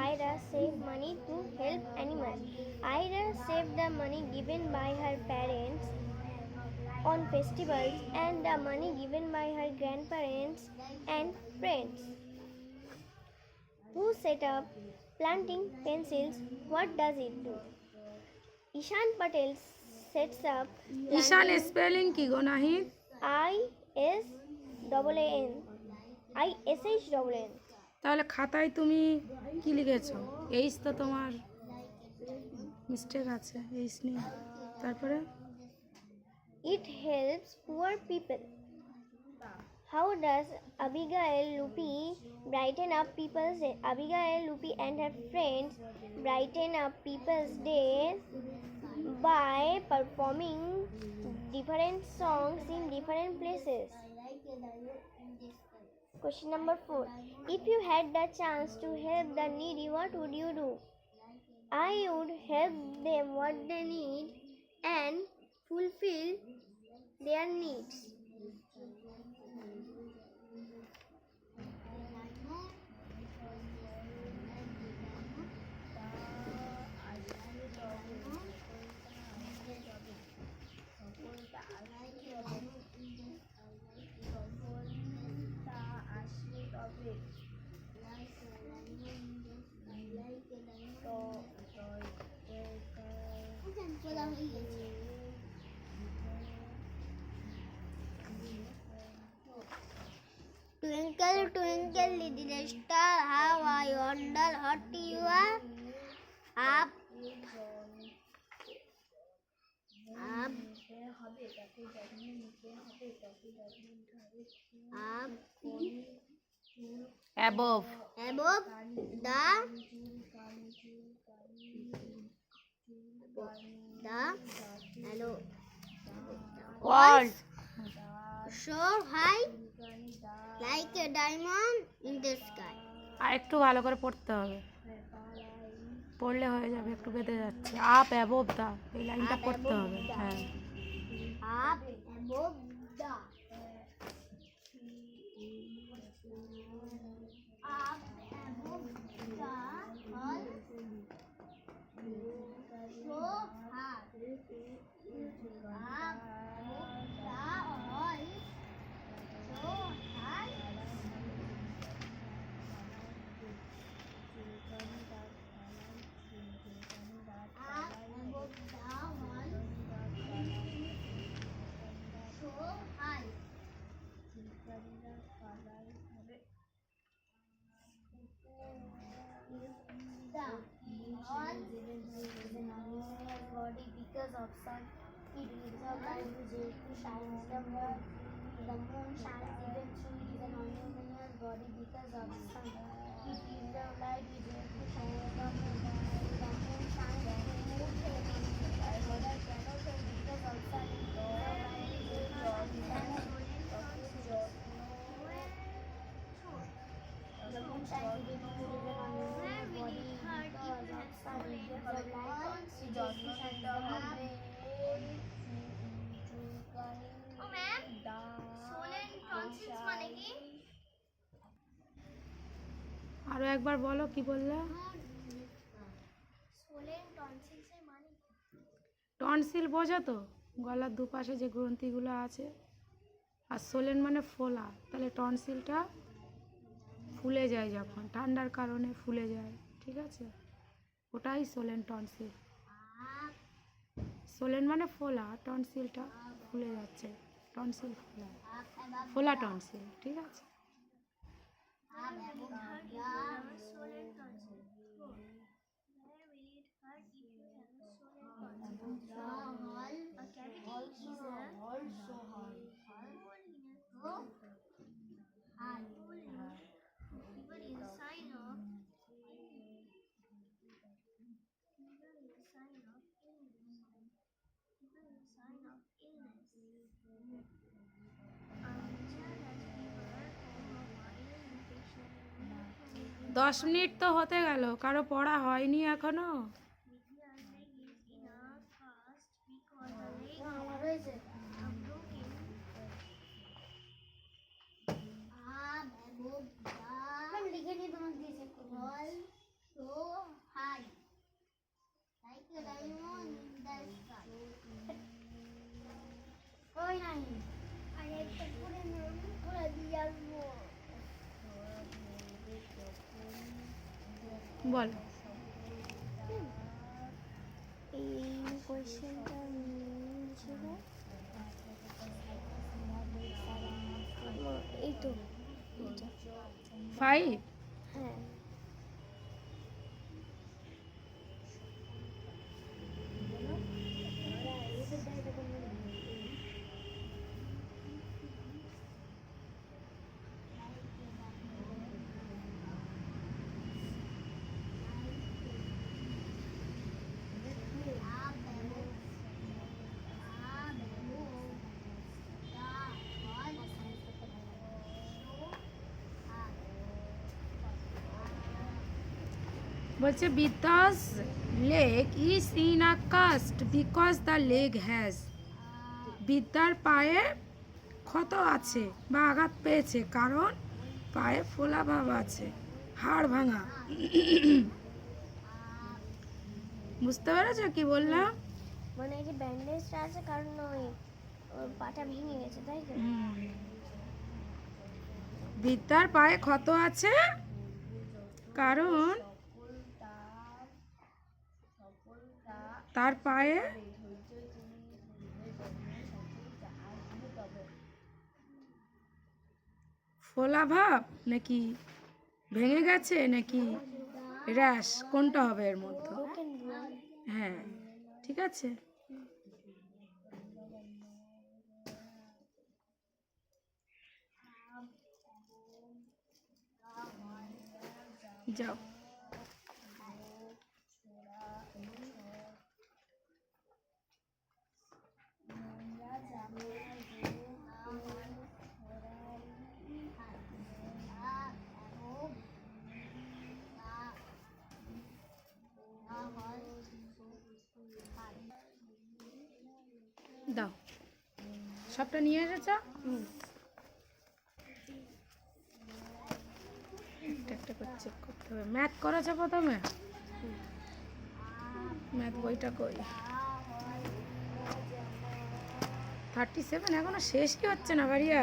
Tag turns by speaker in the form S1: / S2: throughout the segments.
S1: Ira save money to help animals. Ira saved the money given by her parents on festivals and the money given by her grandparents and friends. Who set up planting pencils? What does it do? Ishan Patel sets up
S2: Ishan spelling কি গো Nahid?
S1: ISAAN ISHAAN.
S2: তাহলে খাতায় তুমি কি লিখেছো? H তো তোমার mistake আছে, H নেই। তারপরে
S1: It helps poor people. How does Abigail Lupi brighten up people's day? Abigail Lupi and her friends brighten up people's days by performing different songs in different places. Question number 4. If you had the chance to help the needy, what would you do? I would help them what they need and fulfill their needs. Twinkle, twinkle, little star, how I wonder what you are. Up, up, up,
S2: above,
S1: above the hello
S2: world.
S1: so high like a diamond in the sky.
S2: আর একটু ভালো করে পড়তে হবে, পড়লে হয়ে যাবে, একটু বেঁধে যাচ্ছে। আপ অ্যাবভ দা, এই লাইনটা
S1: Up
S2: পড়তে
S1: above
S2: হবে।
S1: the-
S2: হ্যাঁ,
S1: Up above the up above the all so high up above the all so high up above the all so high. The all body because of sun. It gives a light which shines the moon. The moon shines even through the non-luminous body because of sun. It gives the light which shines the moon. The moon shines through the non-luminous body because of sun. It gives the light which shines the moon shines even through the non-luminous body because of sun. It gives the light which shines the moon. Oh ma'am, swollen tonsils মানে কি?
S2: আরো একবার বলো, কি বললে?
S1: Swollen tonsils এর মানে কি?
S2: টনসিল বোঝো তো, গলার দুপাশে যে গ্রন্থিগুলো আছে। আর সোলেন মানে ফোলা, তাহলে টনসিলটা ফুলে যায়, যখন ঠান্ডার কারণে ফুলে যায়, ঠিক আছে? ওটাই সোলেন টনসিল। সোলেন মানে ফোলা, টনসিলটা ফুলে যাচ্ছে, টনসিল ফোলা, ফোলা টনসিল, ঠিক আছে?
S1: Swollen tonsil. Where will it hurt if you have a swollen tonsil? A cavity is a hole in a throat. Hole in a fever is a sign of illness. Fever is a sign of illness. Fever is a sign of illness. A child has fever from a viral infection.
S2: 10 minute তো হতে গেল, কারো পড়া হয়নি এখনো?
S1: Vidya's leg is in a cast because the leg was broken. লিখে নিয়ে তোমাকে দিয়েছে। diamond in the sky. ওই নাই আর একটা করে নাম করে দিয়ে আসবো।
S2: বল।
S1: এই কোশ্চেনটা ছিল এই তো
S2: 5।
S1: হ্যাঁ
S2: বলছে Bidya's leg is in a cast because the leg has. বিদ্যার পায়ে ক্ষত আছে বা আঘাত পেয়েছে কারণ পায়ে ফোলা ভাব আছে, হাড় ভাঙা। বুঝতে পেরেছো কি বললাম?
S1: মানে এই যে ব্যান্ডেজটা আছে কারণ ওই ওর পাটা ভেঙে গেছে তাই তো।
S2: বিদ্যার পায়ে ক্ষত আছে কারণ তার পায়ে ফোলা ভাব নাকি ভেঙে গেছে নাকি র্যাশ, কোনটা হবে এর মধ্যে? হ্যাঁ ঠিক আছে। যাও। দাও, সবটা নিয়ে এসেছ? একটা একটা করে চেক করতে হবে। ম্যাথ করেছো প্রথমে? ম্যাথ বইটা কই? 37 এখনো শেষই হচ্ছে না ভারিয়া।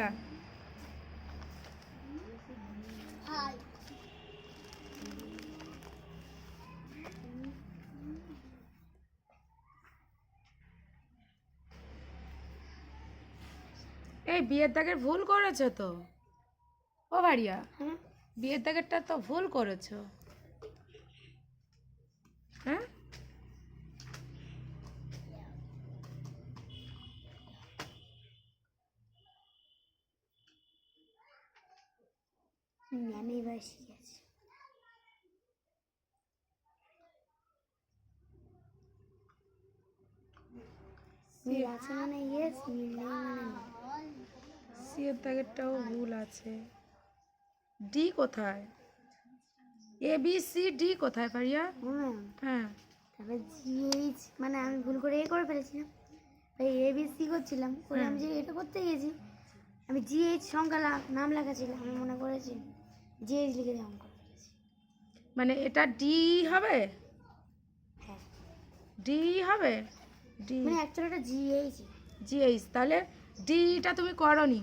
S2: এই বিয়ের দাগের ভুল করেছো তো ও ভারিয়া। বিয়ের দাগেরটা তো ভুল করেছো। হ্যাঁ
S1: আমি এবার শিখেছি। মিল আছে মানে ইয়েস, মিল নেই মানে না।
S2: সিয়ের দাগেরটাও ভুল আছে। ডি কোথায়? এ বি সি ডি কোথায় ভারিয়া? হ্যাঁ
S1: তারপরে জিএইচ মানে আমি ভুল করে এ করে ফেলেছিলাম। এই এবিসি করছিলাম করে আমি যে এটা করতে গেছি আমি জিএইচ সংখ্যা নাম লেখা ছিল আমি মনে করেছি জিএইচ লিখে দিয়ে অঙ্ক করেছি।
S2: মানে এটা ডি হবে?
S1: হ্যাঁ
S2: ডি হবে। ডি
S1: মানে অ্যাকচুয়ালি এটা জিএইচ।
S2: জিএইচ, তাহলে ডিটা তুমি করনি।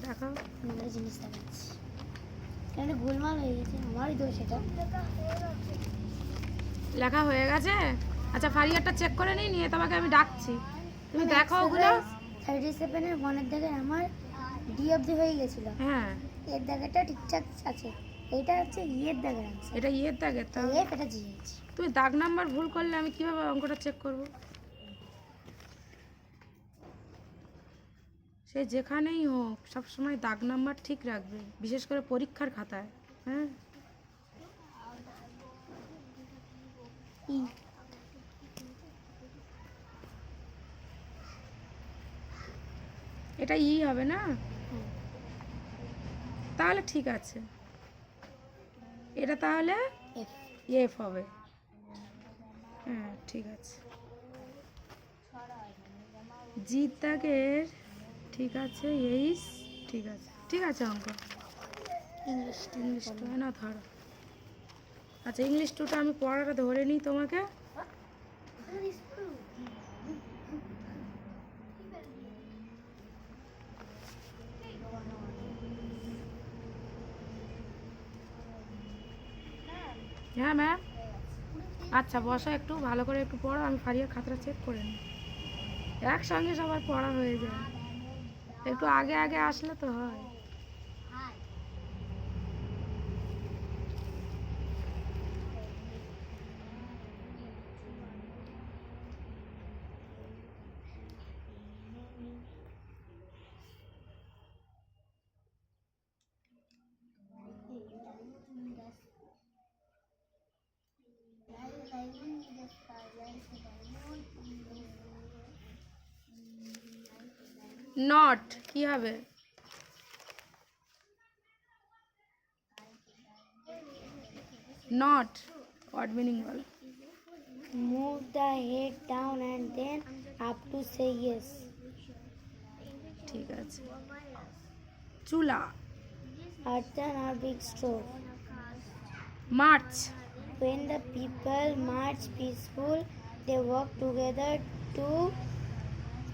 S2: দেখো
S1: আমরা জিনিস দেখাচ্ছি কেন গোলমাল হয়ে গেছে আমারই দোষ এটা।
S2: লেখা হয়ে গেছে? আচ্ছা ফারিয়ারটা চেক করে নিয়ে তোমাকে আমি ডাকছি, তুমি দেখো ওগুলো।
S1: 37 এর 1 এর দাগে আমার ডি অবধি হয়ে গেছিল।
S2: হ্যাঁ
S1: এর দাগেটা ঠিকঠাক আছে, এটা হচ্ছে ইয়ের দাগের আছে।
S2: এটা ইয়ের দাগের, তা
S1: এফ এটা জিএইচ।
S2: তুমি দাগ নাম্বার ভুল করলে আমি কিভাবে অঙ্কটা চেক করব? সে যেখানেই হোক সবসময় দাগ নাম্বার ঠিক রাখবে, বিশেষ করে পরীক্ষার খাতায়। হ্যাঁ এটা ই হবে না? তাহলে ঠিক আছে, এটা তাহলে এফ হবে। হ্যাঁ ঠিক আছে। জির দাগের ঠিক আছে, এইচ ঠিক আছে, ঠিক আছে। অঙ্ক ইংলিশ না ধরো। আচ্ছা, ইংলিশ টুটা আমি পড়াটা ধরে নিই তোমাকে। হ্যাঁ ম্যাম। আচ্ছা বসো, একটু ভালো করে একটু পড়ো, আমি ফারিয়ার খাতাটা চেক করে নিই। একসঙ্গে সবার পড়া হয়ে যায়, একটু আগে আগে আসলে তো হয়। নট কি হবে? Not what meaning ball.
S1: Move the head down and then up to say yes.
S2: ঠিক আছে। চুলা।
S1: Earthen or big stove.
S2: March.
S1: When the people march peaceful, they work together to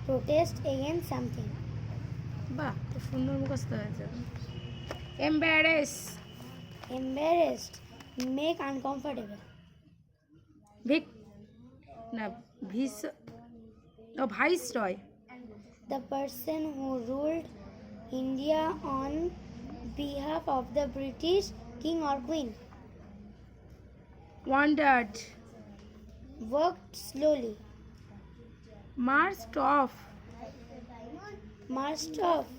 S1: protest against something.
S2: বাহ, খুব সুন্দর মুখস্থ হয়েছে। Embarrass.
S1: Embarrassed, make uncomfortable.
S2: ভিক না ভিস ও viceroy.
S1: The person who ruled India on behalf of the British king or queen.
S2: Wandered.
S1: Worked slowly.
S2: Marched off.
S1: Marched off.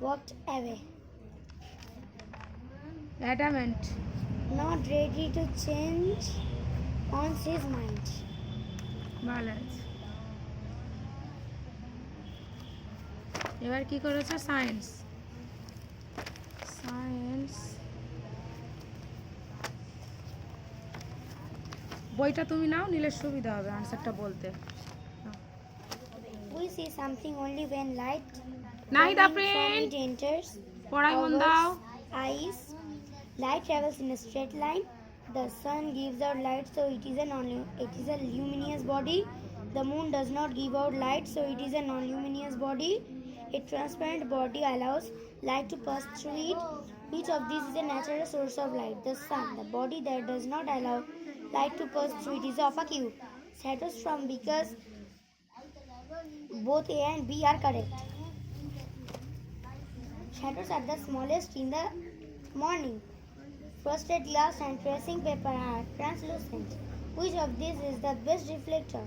S1: Walked away.
S2: Adamant.
S1: Not ready to change on his mind.
S2: ভালো আছে। এবার কি করেছে? Science. Science বইটা তুমি নাও, নিলে সুবিধা হবে আনসারটা বলতে।
S1: We see something only when light
S2: Nahida
S1: coming from
S2: print
S1: it enters
S2: পড়াই মন
S1: our
S2: দাও।
S1: eyes. Light travels in a straight line. The sun gives out light, so it is a luminous body. The moon does not give out light, so it is a non-luminous body. A transparent body allows light to pass through it. Which of these is a natural source of light? The sun. The body that does not allow light to pass through it is opaque cube. Shadows from because both A and B are correct. Shadows are the smallest in the morning. Frosted glass and tracing paper are translucent. Which of these is the best reflector?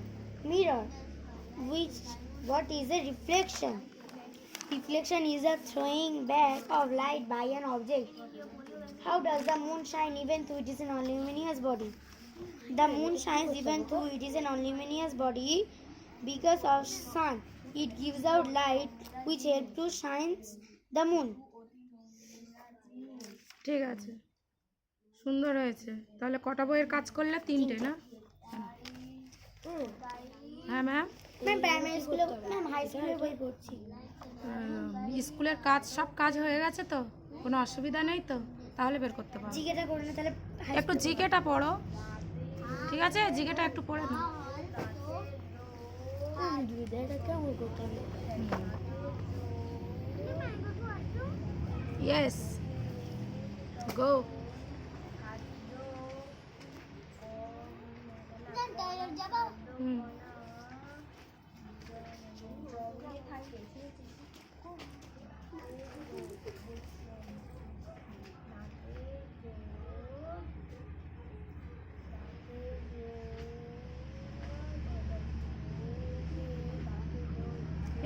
S1: Mirror. What is a reflection? Reflection is a throwing back of light by an object. How does the moon shine even though it is a non-luminous body? The moon shines even though it is a non-luminous body because of sun. It gives out light which helps to shine the moon.
S2: ঠিক আছে, সুন্দর হয়েছে। তাহলে কটা বইয়ের কাজ করলে? 3টে না? হ্যাঁ ম্যাম।
S1: ম্যাম প্রাইমারি স্কুলে ম্যাম হাই স্কুলের বই পড়ছি।
S2: স্কুলের কাজ সব কাজ হয়ে গেছে তো? কোনো অসুবিধা নেই তো? তাহলে বের করতে পারো।
S1: জিকেটা করে না তাহলে
S2: একটু জিকেটা পড়ো, ঠিক আছে? জিকেটা একটু পড়ে নাও।
S1: এটা কেমন করতে হবে?
S2: ইয়েস, গো। হুম।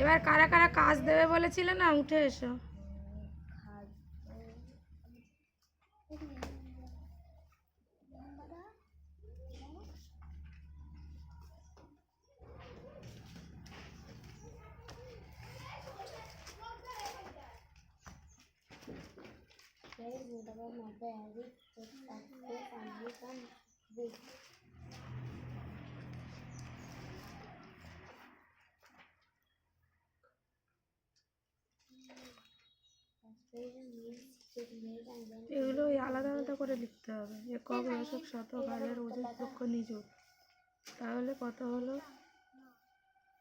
S2: এবার কারা কারা কাজ দেবে বলেছিলে না, উঠে এসো।
S1: Persuasion means secret
S2: এগুলো ওই আলাদা আলাদা করে লিখতে হবে। একক, দশক, শতক, হাজার, অযুত, লক্ষ, নিযুত। তাহলে কত হলো?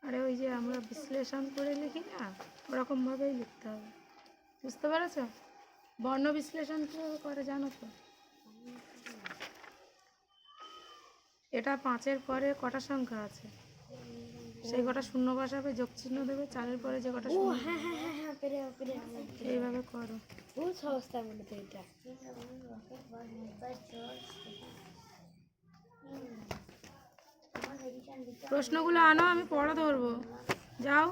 S2: আরে ওই যে আমরা বিশ্লেষণ করে লিখি না, ওরকমভাবেই লিখতে হবে। বুঝতে পেরেছ? বর্ণ বিশ্লেষণ কীভাবে করে জানো তো? এটা 5-এর পরে কটা সংখ্যা আছে সেই কটা শূন্য বসাবে, যোগ চিহ্ন দেবে, 4-এর পরে যে কটা শূন্য, এইভাবে করো। প্রশ্নগুলো আনো, আমি পড়া ধরবো। যাও।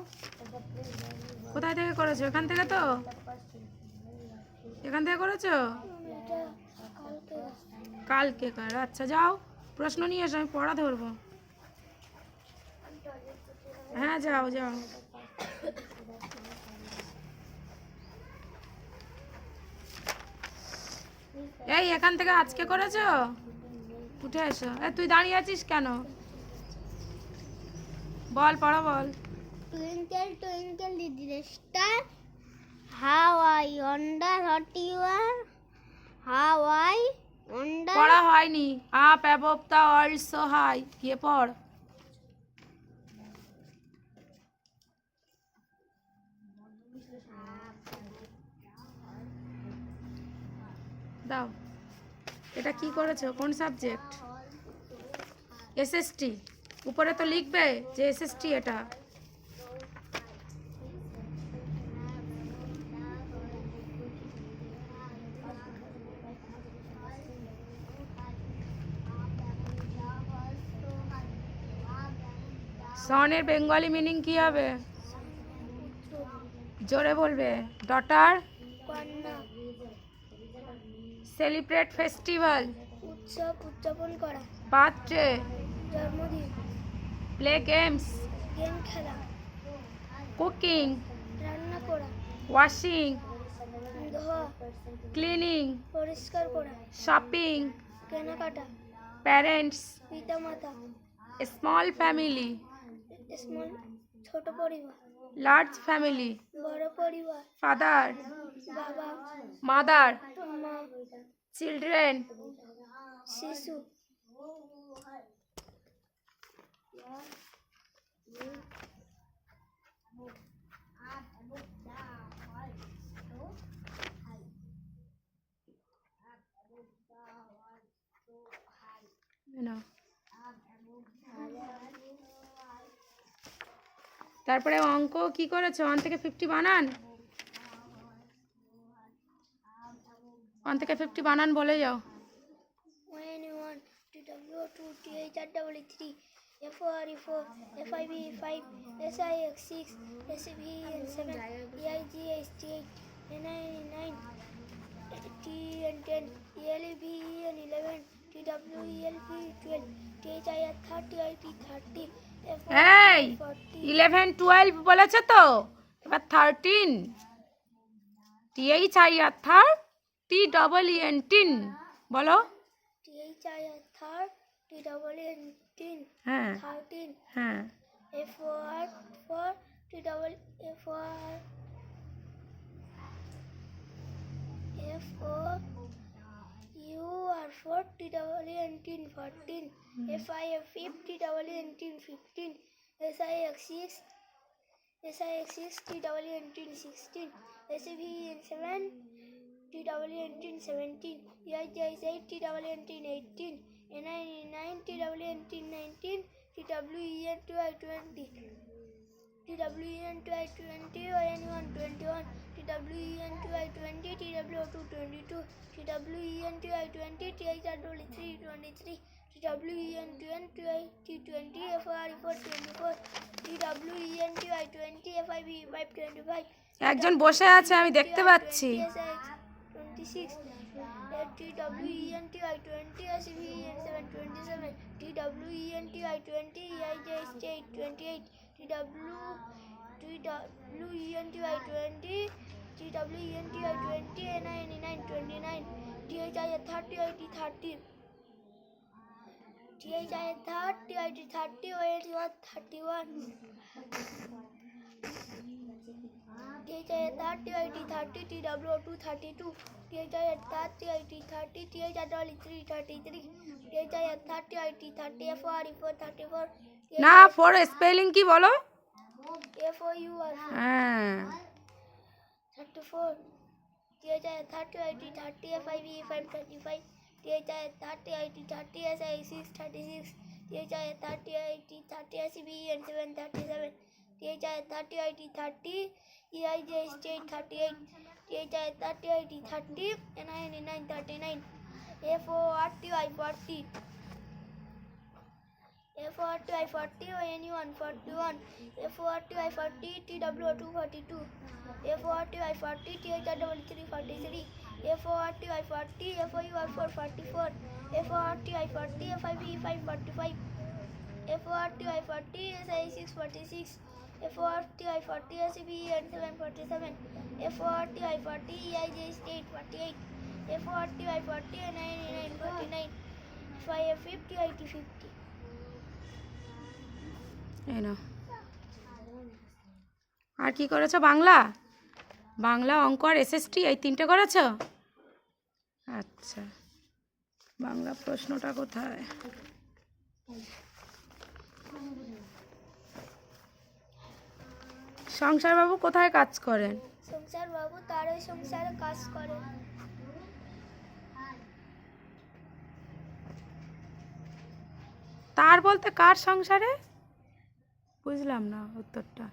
S2: কোথায় থেকে করেছো? এখান থেকে তো? এখান থেকে করেছো? কালকে কার? আচ্ছা যাও, প্রশ্ন নিয়ে এসো, আমি পড়া ধরবো। হ্যাঁ যাও যাও। এই এখান থেকে আজকে করেছো? উঠে এসো। তুই দাঁড়িয়ে আছিস কেন? বল, পড়া বল।
S1: Twinkle, twinkle, little star, how I wonder what you are. How I wonder.
S2: পড়া হয়নি। Up above the world so high. গিয়ে পড়। দাও। এটা কি করেছো? কোন সাবজেক্ট? এসএসটি। উপরে তো লিখবে যে এসএসটি এটা। সনের বেঙ্গলি মিনিং কি হবে? জোরে বলবে। ডটার। সেলিব্রেট ফেস্টিভ্যাল,
S1: উৎসব, উদযাপন করা।
S2: বার্থডে,
S1: জন্মদিন।
S2: প্লে গেমস,
S1: গেম খেলা।
S2: কুকিং,
S1: রান্না করা।
S2: ওয়াশিং,
S1: ধোয়া।
S2: ক্লিনিং,
S1: পরিষ্কার করা।
S2: শপিং,
S1: কেনাকাটা।
S2: প্যারেন্টস,
S1: পিতামাতা।
S2: স্মল ফ্যামিলি,
S1: স্মল, ছোট পরিবার।
S2: লার্জ ফ্যামিলি,
S1: বড় পরিবার।
S2: ফাদার,
S1: বাবা।
S2: মাদার,
S1: মা।
S2: চিলড্রেন,
S1: শিশু।
S2: তারপরে অঙ্ক কি করেছো? 1 থেকে 50 বানান। 1 থেকে 50 বানান বলে যাও।
S1: N1, TW2, TH3, F4, F5, 6, SVN7, EIGH8, N9, TN10, ELVN11, TWELP12, THIR30,
S2: এই 11 12 বলেছে তো, এবার 13 THIR TEEN বলো।
S1: THIR30,
S2: হ্যাঁ
S1: 13,
S2: হ্যাঁ।
S1: F4 UR4 TEN10, 14, FIF TEN10, 15, SIX6 TEN10, 16, SVN7 TEN10, 17, EIGH8 TEN10, 18, N9 TEN10, 19, TWEN2I20, ON1 21, TWEN2I20, TW2 22, TWEN2I20, THR3 23, TWEN2I20, FR4 24, TWEN2I20, FIB 25,
S2: একজন বসে আছে, আমি দেখতে পাচ্ছি।
S1: 26, TWEN2I20, SVN7 27, TWEN2I20, EIGH8 28, TWEN2I20, N9 29, THIR30, ON1 31, THI 30 30 TW 32 THI 30 30 THI 3 33 THI 30 30 FOR 34
S2: না, four spelling কি বলো?
S1: FOUR
S2: হ্যাঁ
S1: 34 THI 30 30 FIV 535 THI 30 30 SI 636 THI 30 30 SCB and 737 THI 30 30 EIJ state 38 THI 30 30 NIN 39 FORTI 40 FORTI 40 ONU 141 FORTI 40 TW 242 FORTI 40 THI 343 FORTI 40 FOUR 444 FORTI 40 FIV 545 FORTI 40 SI 646 FORTI 40 SCB and 747 FORTI 40 EIJ state 48 FORTI 40 99 49 50 80 50
S2: এই নাও। আর কি করেছো? বাংলা, বাংলা, অঙ্ক আর SST এই তিনটে করেছো? আচ্ছা, বাংলা প্রশ্নটা কোথায়? সংসারবাবু কোথায় কাজ করেন?
S1: সংসার বাবু তার ওই সংসারে কাজ করেন।
S2: তার বলতে কার সংসারে? বুঝলাম না উত্তরটা।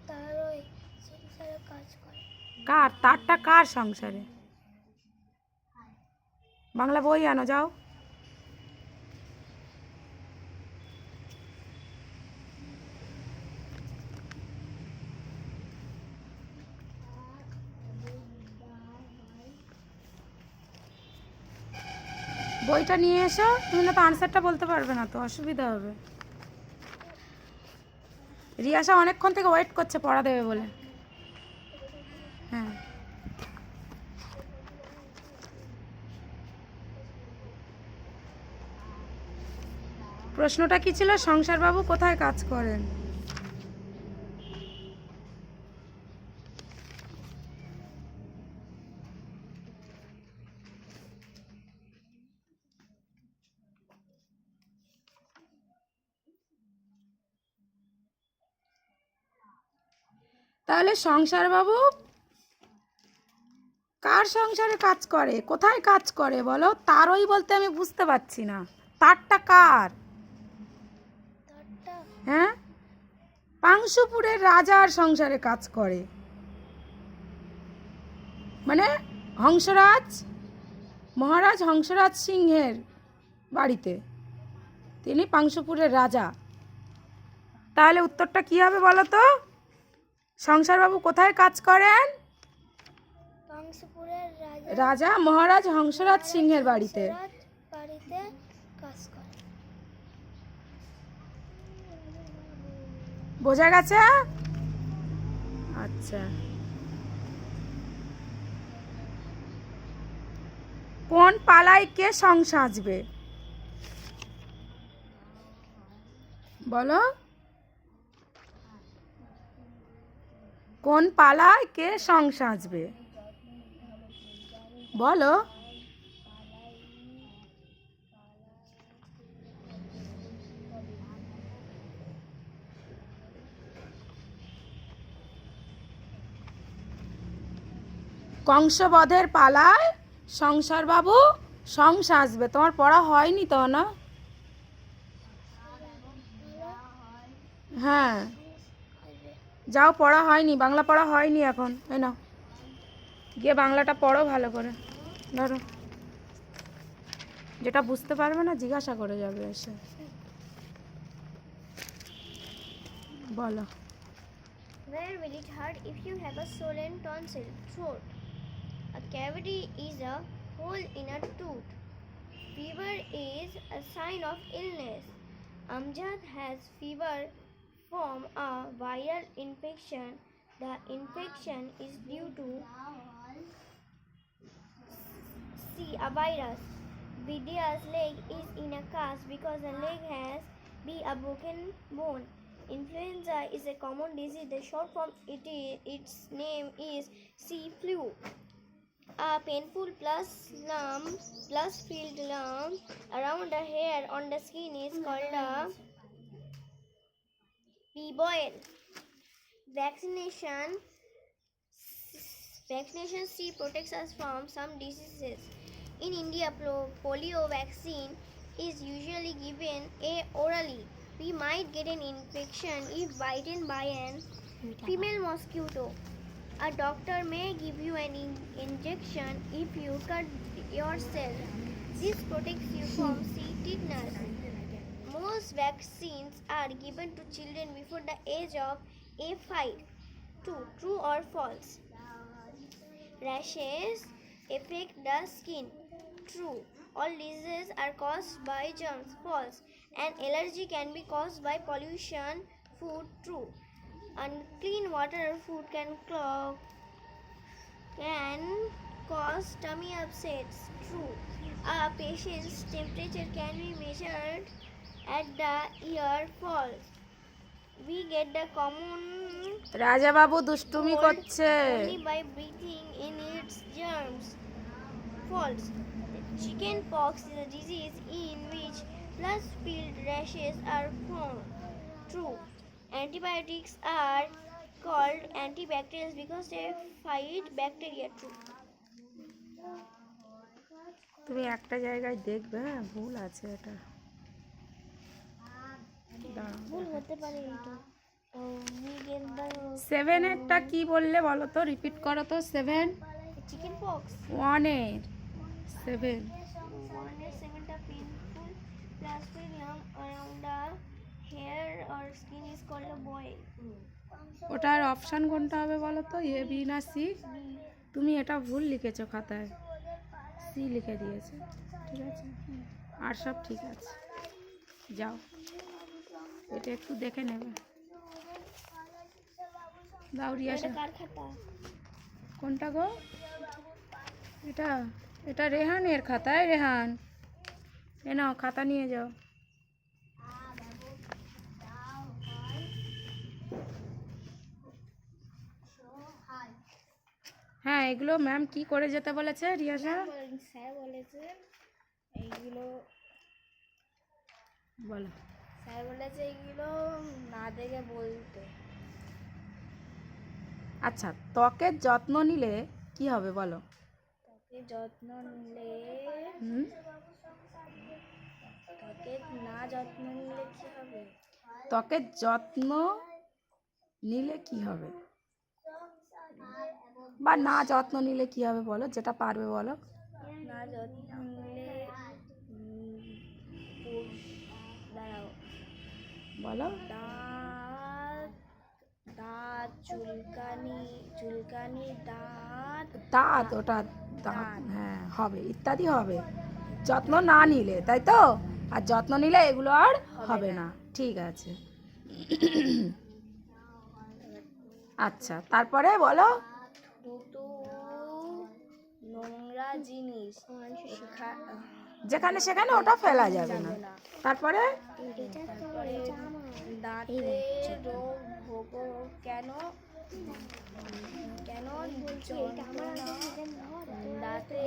S1: তার ওই সংসারে কাজ করে।
S2: কার? তারটা কার সংসারে? বাংলা বই আনো যাও। বইটা নিয়ে এসো, তুমি না তো আনসারটা বলতে পারবে না, তো অসুবিধা হবে। রিয়াসা অনেকক্ষণ থেকে ওয়েট করছে পড়া দেবে বলে। হ্যাঁ, প্রশ্নটা কি ছিল? সংসারবাবু কোথায় কাজ করেন? তাহলে সংসারবাবু কার সংসারে কাজ করে, কোথায় কাজ করে বলো? তারই বলতে আমি বুঝতে পারছি না, তারটা কার?
S1: তারটা
S2: হ্যাঁ, পাংশুপুরের রাজার সংসারে কাজ করে, মানে হংসরাজ, মহারাজ হংসরাজ সিংহের বাড়িতে, তিনি পাংশুপুরের রাজা। তাহলে উত্তরটা কি হবে বলো তো? সংসারবাবু কোথায় কাজ করেন?
S1: পাংশুপুরের
S2: রাজা মহারাজ হংসরাজ সিংহের বাড়িতে।
S1: বাড়িতে কাজ করে।
S2: বোঝা গেছে? আচ্ছা, কোন পালায় কে সং সাজবে বলো? কোন পালায় কে সং সাজবে বলো? কংসবধের পালায় সংসারবাবু সং সাজবে। তোমার পড়া হয়নি তো না? হ্যাঁ, যাও, পড়া হয়নি, বাংলা পড়া হয়নি এখন। এই নাও, গিয়ে বাংলাটা পড়ো ভালো করে। ধরো, যেটা বুঝতে পারবে না জিজ্ঞাসা করে যাবে এসে। বলো।
S1: Where will it hurt if you have a swollen tonsil? Throat. A cavity is a hole in a tooth. Fever is a sign of illness. Amjad has fever from a viral infection. The infection is due to a virus. Vidya's leg is in a cast because the leg has a broken bone. Influenza is a common disease. The short form its name is sea flu. A painful plus filled lump around the hair on the skin is called a peboil. Vaccination C protects us from some diseases. In India, polio vaccine is usually given orally. We might get an infection if bitten by an female mosquito. A doctor may give you an injection if you cut yourself. This protects you from tetanus. Most vaccines are given to children before the age of A5. True or false? Rashes affect the skin. True. All diseases are caused by germs. False. An allergy can be caused by pollution. Food. True. Unclean water or food can cause tummy upsets. True. A patient's temperature can be measured at the ear. False. We get the common
S2: Raja Babu দুষ্টুমি
S1: cold
S2: করছে।
S1: only by breathing in its germs. False. Chicken pox is a disease in which plus-filled rashes are formed. True. Antibiotics are called antibacterials because they fight bacteria. True.
S2: তুমি একটা জায়গায় দেখবে, হ্যাঁ ভুল আছে এটা।
S1: ভুল হতে পারে এটা। We get the
S2: 7 এরটা কি বললে বলো তো, রিপিট করো তো। 7
S1: chicken pox.
S2: 1 এর 7
S1: 7টা painful plus-filled lump around the hair or skin is called a boil.
S2: ওটার অপশান কোনটা হবে বলো তো, এ বি না সি? তুমি এটা ভুল লিখেছো খাতায়, সি লিখে দিয়েছো। ঠিক আছে, আর সব ঠিক আছে। যাও, এটা একটু দেখে নেবে। দাও রিয়াসা।
S1: কার খাতা?
S2: কোনটা গো? এটা এটা রেহানের খাতায়। রেহান, এ নাও খাতা নিয়ে যাও। হ্যাঁ, এগুলো ম্যাম কি করে যেতে বলেছে রিয়াসা?
S1: স্যার বলেছে এইগুলো,
S2: বলো।
S1: স্যার বলেছে এইগুলো না দেখে বলতে।
S2: আচ্ছা, ত্বকের যত্ন নিলে কি হবে বলো?
S1: ত্বকের যত্ন নিলে, ত্বকের না যত্ন নিলে কি হবে?
S2: ত্বকের যত্ন নিলে কি হবে, বা না যত্ন নিলে কি হবে বলো, যেটা পারবে বলো।
S1: না যত্ন নিলে দাঁড়াও,
S2: বলো।
S1: দাঁত চুলকানি
S2: দাঁত, ওটা দাঁত, হ্যাঁ হবে, ইত্যাদি হবে যত্ন না নিলে, তাই তো? আর যত্ন নিলে এগুলো আর হবে না। ঠিক আছে। আচ্ছা, তারপরে বলো।
S1: নোংরা জিনিস
S2: যেখানে সেখানে ওটা ফেলা যাবে না। তারপরে
S1: দাঁতে রোগ ভোগ কেন দাঁতে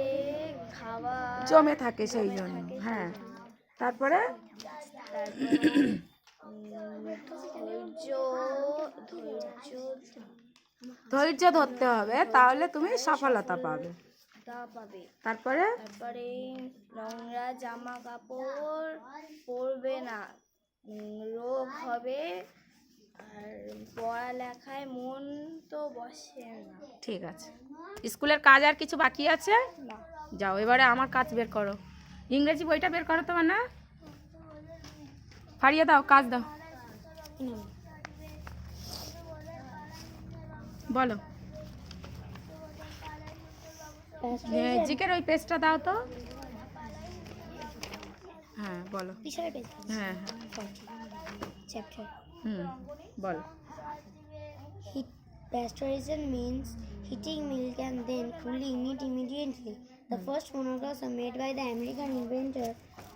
S1: খাওয়া
S2: জমে থাকে সেই জন্য। হ্যাঁ, তারপরে ধৈর্য ধরতে হবে, তাহলে তুমি সফলতা পাবে। তারপরে
S1: নোংরা জামা কাপড় পরবে না, রোগ হবে, আর পড়ালেখায় মন তো বসে না।
S2: ঠিক আছে। স্কুলের কাজ আর কিছু বাকি আছে?
S1: না।
S2: যাও, এবারে আমার কাজ বের করো। ইংরেজি বইটা বের করো তোমার, না ফাড়িয়ে দাও, কাজ দাও। বলো। জিকের ওই পেজটা দাও তো। হ্যাঁ বলো। হ্যাঁ হ্যাঁ, বলো।
S1: Pasteurization means heating milk and then cooling it immediately. The first phonographs are made by the American inventor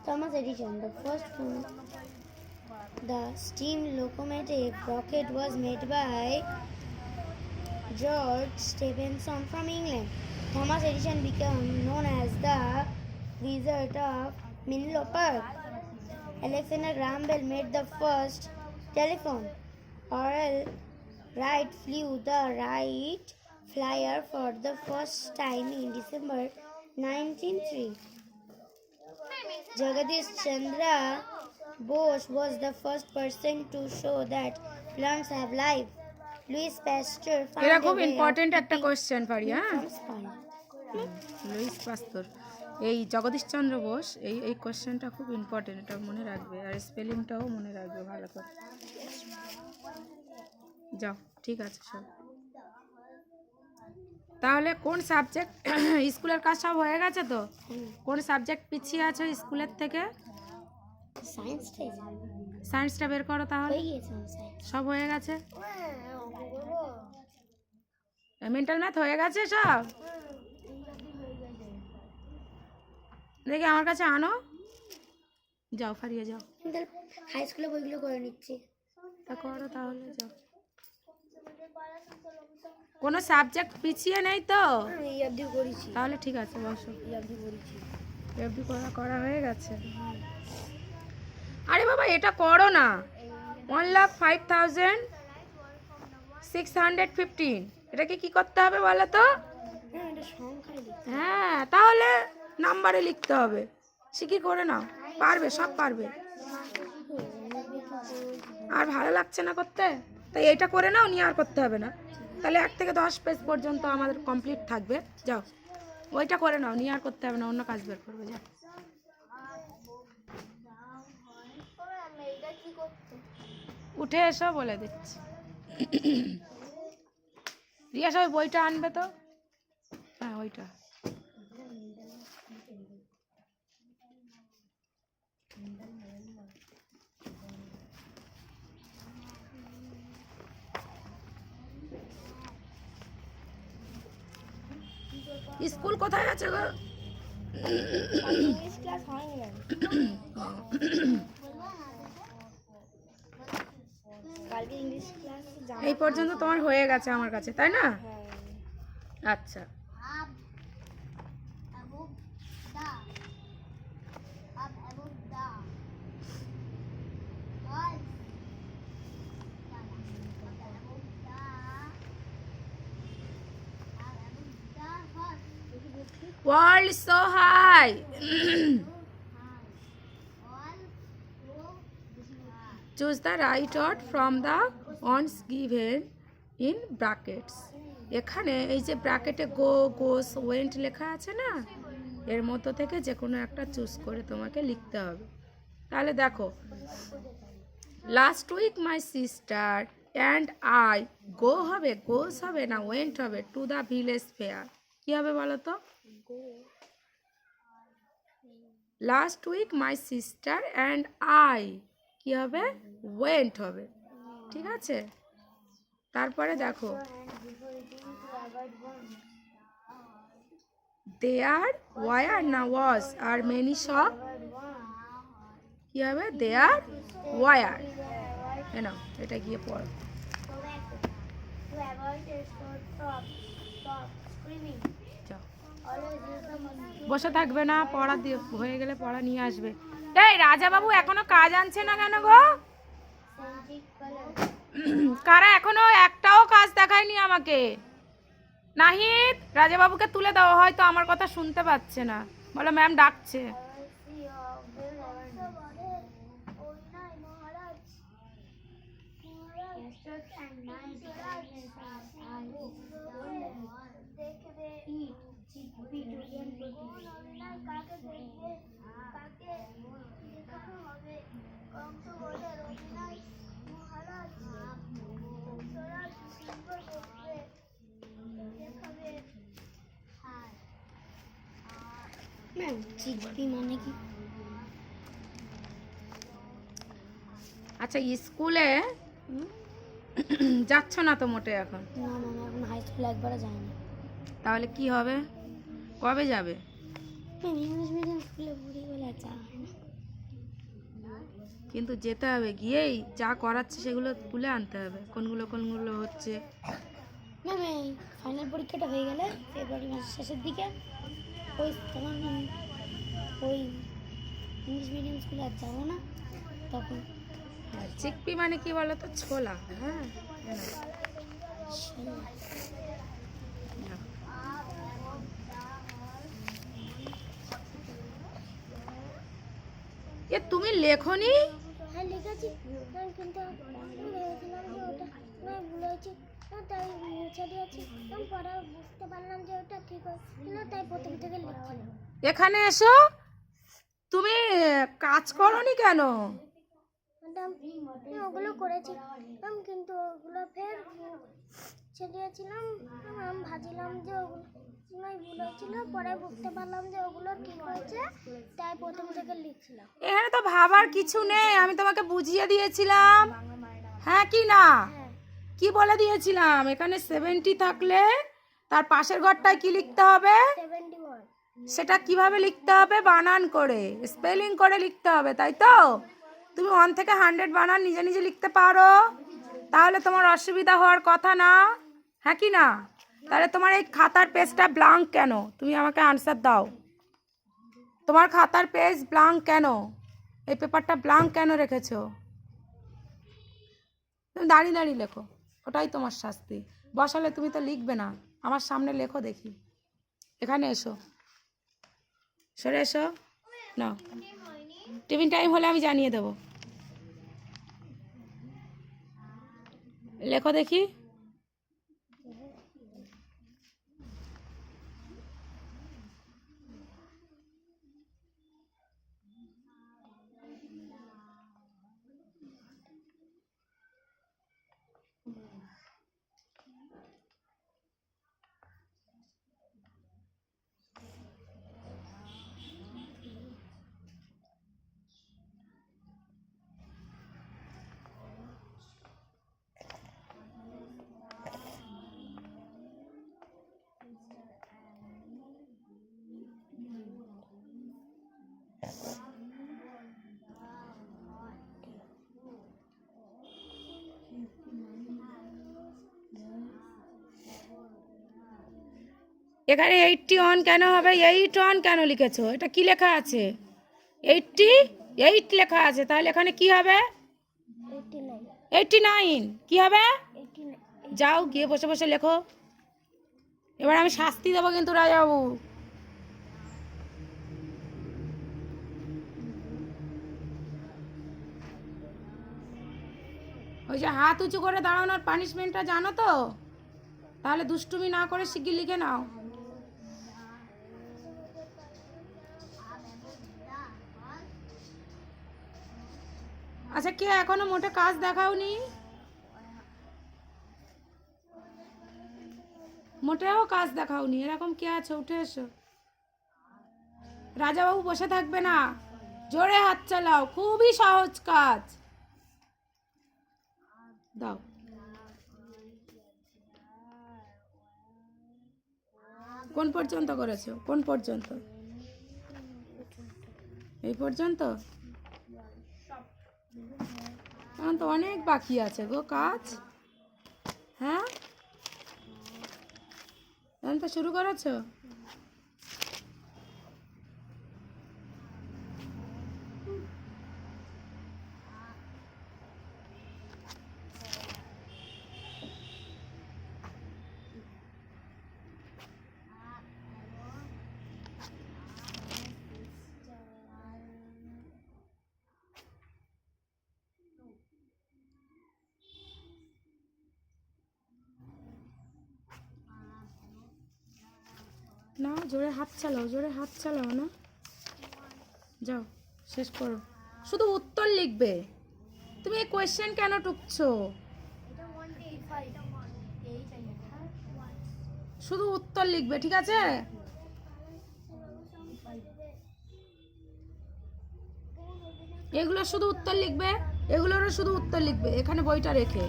S1: Thomas Edison. The first The steam locomotive rocket was made by George Stephenson from England. Thomas Edison became known as the Wizard of Menlo Park. Alexander Graham Bell made the first telephone. Orville Wright flew the Wright Flyer for the first time in December 1903. Jagadish Chandra Bose was the first person to show that plants have life. Louis Pasteur found
S2: এটা
S1: a
S2: খুব
S1: way of
S2: important একটা
S1: keeping
S2: question পারি,
S1: milk
S2: হ্যাঁ?
S1: from spoiling.
S2: Luis পাস্তুর, এই জগদীশচন্দ্র বোস, এই কোশ্চেনটা খুব important, এটা মনে রাখবে, আর স্পেলিংটাও মনে রাখবে ভালো করে। যাও, ঠিক আছে সব। তাহলে কোন সাবজেক্ট, স্কুলের কাজ সব হয়ে গেছে তো? কোন সাবজেক্ট পিছিয়ে আছে স্কুলের থেকে? সায়েন্সটা বের করো তাহলে। সব হয়ে গেছে? মেন্টাল ম্যাথ হয়ে গেছে সব? দেখি আমার কাছে আনো, যাও ফারিয়ে যাও।
S1: হাই স্কুলে বইগুলো করে নিচ্ছি।
S2: তা করো তাহলে, যাও। কোনো সাবজেক্ট পিছিয়ে নেই তো? তাহলে ঠিক আছে, বসো। এফডি করা হয়ে গেছে। আরে বাবা, এটা করো না। 1,05,615, এটাকে কি করতে হবে বলো তো? হ্যাঁ, তাহলে নাম্বারে লিখতে হবে। শিখি করে নাও, পারবে, সব পারবে। আর ভালো লাগছে না করতে, তাই এইটা করে নাও, নিয়ে আর করতে হবে না। তাহলে 1 থেকে 10 পেজ পর্যন্ত আমাদের কমপ্লিট থাকবে। যাও, ওইটা করে নাও, নিয়ে আর করতে হবে না, অন্য কাজ বের করবে। যাও, উঠে এসো, বলে দিচ্ছি। রিয়া, সবাই বইটা আনবে তো? হ্যাঁ, ওইটা। স্কুল কোথায় আছে গো?
S1: ইংলিশ ক্লাস হয়নি। কালকে ইংলিশ ক্লাস
S2: এই পর্যন্ত তোমার হয়ে গেছে আমার কাছে, তাই না? আচ্ছা, world is so high. Choose the right word from the ones given in brackets. এখানে এই যে ব্র্যাকেটে গো, গোস, ওয়েন্ট লেখা আছে না, এর মধ্যে থেকে যে কোনো একটা চুজ করে তোমাকে লিখতে হবে। তাহলে দেখো, last week my sister and I go হবে, গোস হবে না ওয়েন্ট হবে, টু দ্য ভিলেজ ফেয়ার। কী হবে বলো তো? Last week my sister and I কি হবে? ওয়েন্ট হবে। ঠিক আছে, তারপরে দেখো, দেয়ার ওয়ার না ওয়াজ আর মেনি শপ, কি হবে? There were. না, এটা গিয়ে পড়ো। বসে থাকবে না, পড়া দিয়ে হয়ে গেলে পড়া নিয়ে আসবে। এই রাজা বাবু এখনো কাজ আনছে না কেন গো? কারা এখনো একটাও কাজ দেখায়নি আমাকে? নাহিদ, রাজা বাবুকে তুলে দাও, হয়তো আমার কথা শুনতে পাচ্ছে না। বলো ম্যাম ডাকছে। আচ্ছা, স্কুলে যাচ্ছ না তো মোটে এখন?
S1: না না, এখন হাই স্কুল একবারও যায়নি।
S2: তাহলে কি হবে? কবে যাবে?
S1: ইংলিশ মিডিয়াম স্কুলে পড়ি বলে যাওয়া হয় না।
S2: কিন্তু যেতে হবে, গিয়েই যা করাচ্ছে সেগুলো তুলে আনতে হবে, কোনগুলো কোনগুলো হচ্ছে।
S1: ম্যাম এই ফাইনাল পরীক্ষাটা হয়ে গেলে ফেব্রুয়ারি মাসের শেষের দিকে ওই তখন ওই ইংলিশ মিডিয়াম স্কুলে আর যাবো না তখন।
S2: চিকপি মানে কি বলো তো? ছোলা। হ্যাঁ, এ তুমি লেখনি?
S1: হ্যাঁ লিখেছি, কিন্তু ভেবেছিলাম যে ওটা ভুল হয়েছে, তাই মুছে দিয়েছি। পরে বুঝতে পারলাম যে ওটা ঠিক হয়েছিল, তাই প্রথম থেকে লিখছিলাম।
S2: এখানে এসো, তুমি কাজ করনি কেন?
S1: ম্যাডাম ওগুলো করেছি কিন্তু ওগুলো ফের মুছে দিয়েছিলাম। আমি ভাবছিলাম যে ওগুলো ভুল হয়েছিল, পরে বুঝতে পারলাম যে ওগুলো ঠিক হয়েছে, তাই প্রথম থেকে লিখছিলাম।
S2: এখানে তো ভাবার কিছু নেই, আমি তোমাকে বুঝিয়ে দিয়েছিলাম। হ্যাঁ কি না? কি বলে দিয়েছিলাম? এখানে 70 থাকলে তার পাশের ঘরটায় কি লিখতে হবে?
S1: 71।
S2: সেটা কিভাবে লিখতে হবে? বানান করে, স্পেলিং করে লিখতে হবে, তাই তো? তুমি 1 থেকে 100 বানান নিজে নিজে লিখতে পারো, তাহলে তোমার অসুবিধা হওয়ার কথা না। হ্যাঁ কি না? তাহলে তোমার এই খাতার পেজটা ব্ল্যাঙ্ক কেন? তুমি আমাকে আনসার দাও। তোমার খাতার পেজ ব্ল্যাঙ্ক কেন? এই পেপারটা ব্ল্যাঙ্ক কেন রেখেছো? তুমি দাঁড়িয়ে দাঁড়িয়ে লেখো, ওটাই তোমার শাস্তি। বসালে তুমি তো লিখবে না, আমার সামনে লেখো দেখি। এখানে এসো, সরে এসো না, টিফিন টাইম হলে আমি জানিয়ে দেবো। লেখো দেখি। এখানে 81 কেন হবে? 81 কেন লিখেছো? এটা কি লেখা আছে? 88 লেখা আছে, তাহলে এখানে কি হবে? 89 কি হবে? যাও গিয়ে বসে বসে লেখো। এবার আমি শাস্তি দেবো কিন্তু রাজাবাবু। ওই যে হাত উঁচু করে দাঁড়ানোর পানিশমেন্টটা জানো তো? তাহলে দুষ্টুমি না করে শিগগির লিখে নাও। আচ্ছা, কে এখনো মোটে কাজ দেখাওনি? মোটেও কাজ দেখাওনি, এরকম কে আছে? উঠে এসো। রাজাবাবু বসে থাকবে না, জোরে হাত চালাও, খুবই সহজ কাজ। দাও। কোন পর্যন্ত করেছো? কোন পর্যন্ত? এই পর্যন্ত? এখন তো অনেক বাকি আছে গো কাজ। হ্যাঁ, এখন তো শুরু করেছো। না, জোরে হাত চালাও, জোরে হাত চালাও না। যাও শেষ করো। শুধু উত্তর লিখবে, তুমি এই কোয়েশ্চেন কেন টুকছো? শুধু উত্তর লিখবে, ঠিক আছে? এগুলো শুধু উত্তর লিখবে, এগুলোরও শুধু উত্তর লিখবে এখানে বইটা রেখে।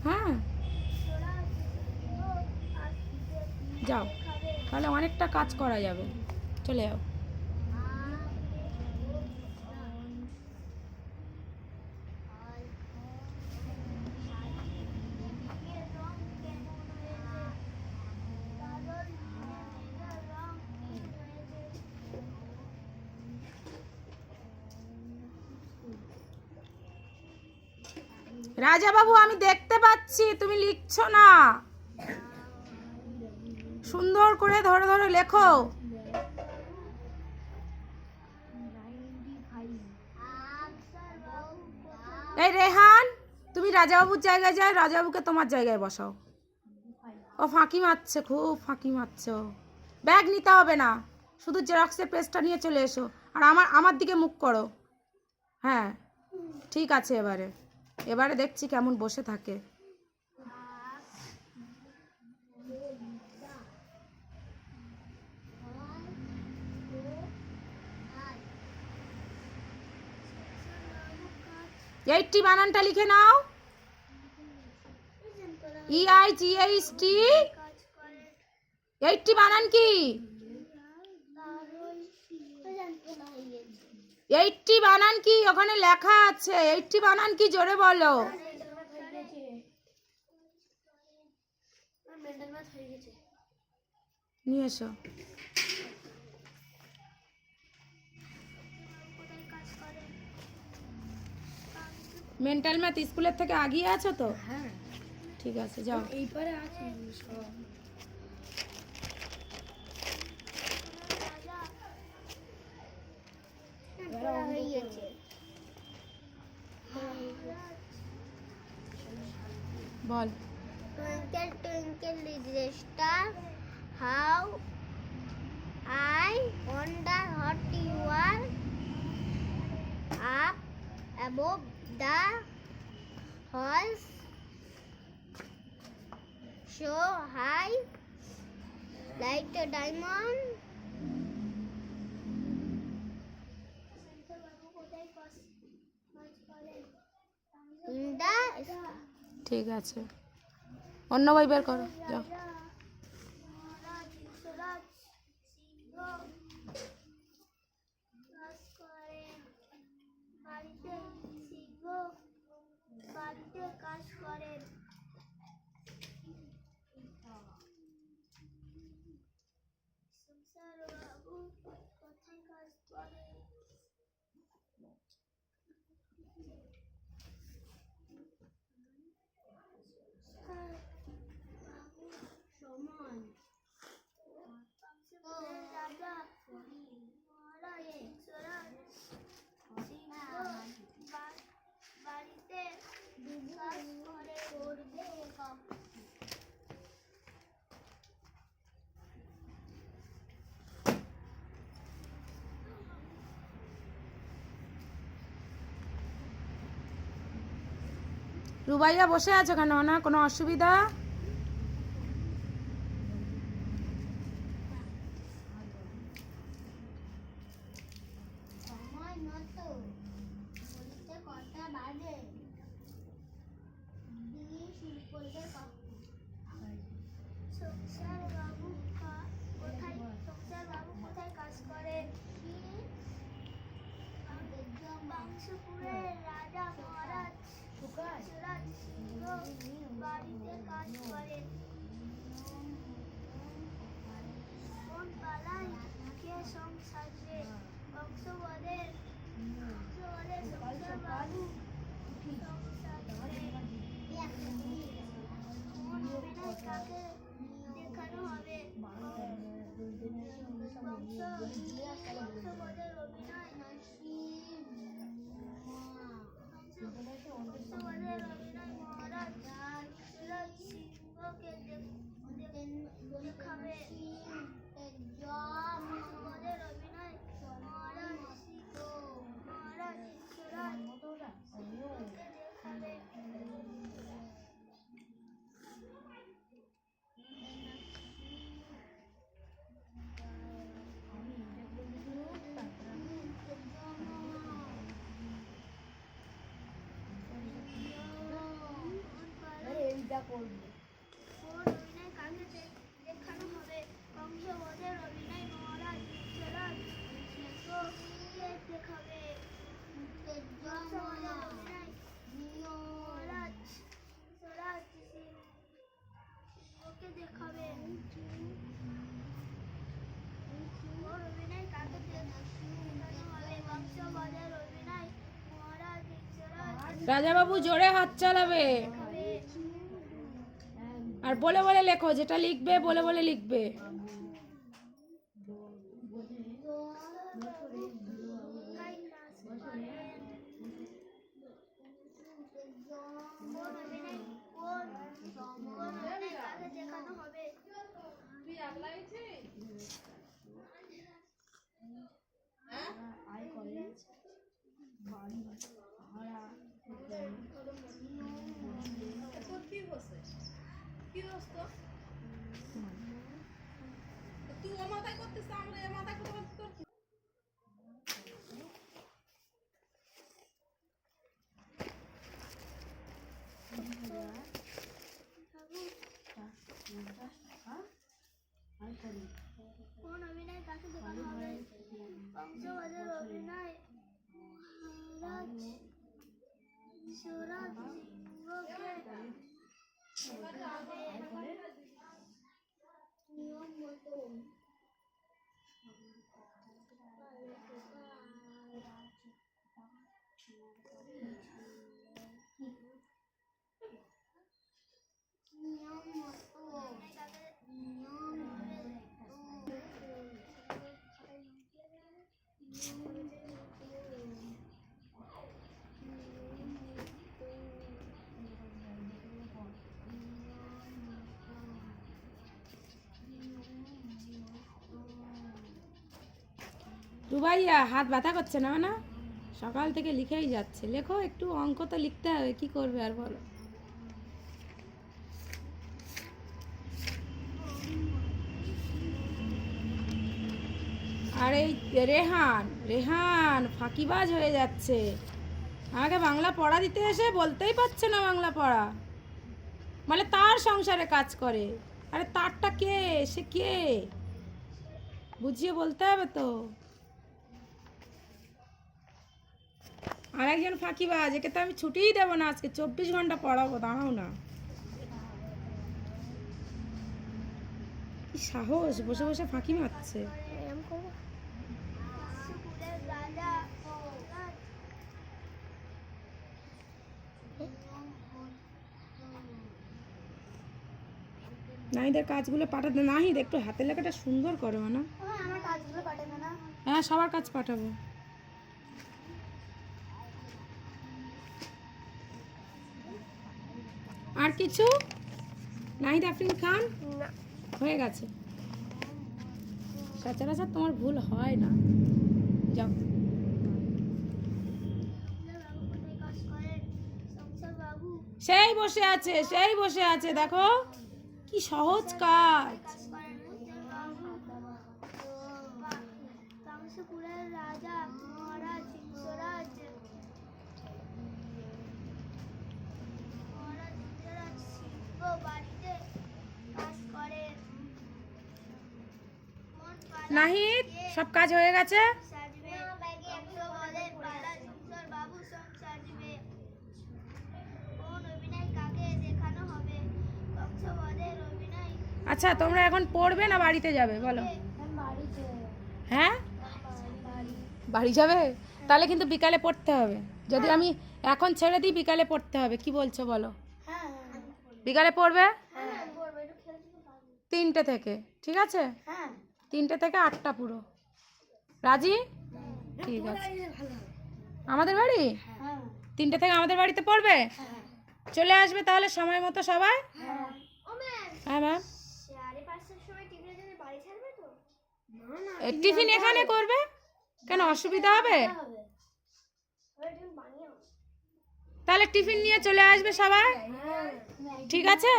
S2: হ্যাঁ, যাও, তাহলে অনেকটা কাজ করা যাবে। চলে যাও। রাজা বাবু আমি দেখতে পাচ্ছি তুমি লিখছো না, সুন্দর করে ধরে ধরে লেখো। এই রেহান তুমি রাজাবাবুর জায়গায় যাও, রাজাবাবুকে তোমার জায়গায় বসাও। ও ফাঁকি মারছে, খুব ফাঁকি মারছে ও। ব্যাগ নিতে হবে না, শুধু জেরক্সের পেজটা নিয়ে চলে এসো। আর আমার দিকে মুখ করো। হ্যাঁ ঠিক আছে, এবারে এবারে দেখছি কেমন বসে থাকে। এইটটি বানানটা লিখে নাও। EIGHT। এইটটি বানান কি? এইটটি বানান কি? ওখানে লেখা আছে। এইটটি বানান কি? জোরে বলো। নিয়ে এসো। মেন্টাল ম্যাথ স্কুলের থেকে আগিয়ে আছো তো? হ্যাঁ ঠিক আছে যাও। এইবারে আছে সব। বল।
S1: Twinkle twinkle little star, how I wonder what you are up above the halls, so high like a diamond in the sky.
S2: ঠিক আছে, অন্য বই বের করো যাও। রুবাইয়া বসে আছো কেন? না কোনো অসুবিধা?
S1: রাজা মহারাজ সুরাজ সিংহ বাড়িতে কাজ করে। কোন পালায় কে সংসারে বংশবদের সংসার বাবু কোন অভিনয় কাকে দেখানো হবে? বংশবদের অভিনয় মহারাজ সুরাজ সিংহকে দেখাবে। বংশবদের অভিনয় মহারাজ সুরাজ সিংহকে দেখাবে। কোন অভিনয় কাকে দেখানো হবে? বংশবদের অভিনয় মহারাজ সুরাজ সিংহকে দেখাবে। বংশবদের অভিনয় মহারাজ সুরাজ সিংহকে দেখাবে। কোন অভিনয় কাকে দেখানো হবে? বংশবদের অভিনয় মহারাজ সুরাজ
S2: রাজাবাবু জোরে হাত চালাবে আর বলে বলে লেখো, যেটা লিখবে বলে বলে লিখবে।
S1: কোন অভিনয় কাকে দেখানো হবে? কংসবধের অভিনয় শিবরাজ সিংহকে নিয়ম মতো
S2: রুবাইয়া হাত ব্যথা করছে না? না, সকাল থেকে লিখেই যাচ্ছে। লেখো একটু, অঙ্ক তো লিখতে হবে, কি করবে আর বলো। আর এই রেহান রেহান ফাঁকিবাজ হয়ে যাচ্ছে। আমাকে বাংলা পড়া দিতে এসে বলতেই পারছে না বাংলা পড়া, মানে তার সংসারে কাজ করে। আরে তারটা কে, সে কে বুঝিয়ে বলতে হবে তো। আর একজন ফাঁকিবাজ, একে তো আমি ছুটিই দেবো না, আজকে 24 ঘন্টা পড়াবো, দাঁড়াও না। কি সাহস, বসে বসে ফাঁকি মারছে। নাহিদের কাজগুলো পাঠাতে, নাহিদ একটু হাতের লেখাটা সুন্দর করো না।
S1: আমার কাজগুলো পাঠাবে না?
S2: হ্যাঁ, সবার কাজ পাঠাবো। আর কিছু? নাহিদ আফরিন খান
S1: না।
S2: হয়ে গেছে। সচরাচর তোমার ভুল হয় না। যাও। সেই বসে আছে, সেই বসে আছে, দেখো কি সহজ কাজ।
S1: কংসপুরের রাজা মহারাজ সিংহরাজ সিংহ বাড়িতে বাস করে।
S2: নাহিদ সব কাজ হয়ে গেছে। আচ্ছা, তোমরা এখন পড়বে না বাড়িতে যাবে বলো? হ্যাঁ, বাড়ি যাবে, তাহলে কিন্তু বিকালে পড়তে হবে। যদি আমি এখন ছেড়ে দিই বিকালে পড়তে হবে, কি বলছো বলো? বিকালে পড়বে 3টে থেকে, ঠিক আছে? 3টে থেকে 8টা পুরো। রাজি? ঠিক আছে। আমাদের বাড়ি 3টে থেকে আমাদের বাড়িতে পড়বে। চলে আসবে তাহলে সময় মতো সবাই। হ্যাঁ ম্যাম। টিফিন এখানে করবে, কেন অসুবিধা হবে? তাহলে টিফিন নিয়ে চলে আসবে সবাই, ঠিক আছে?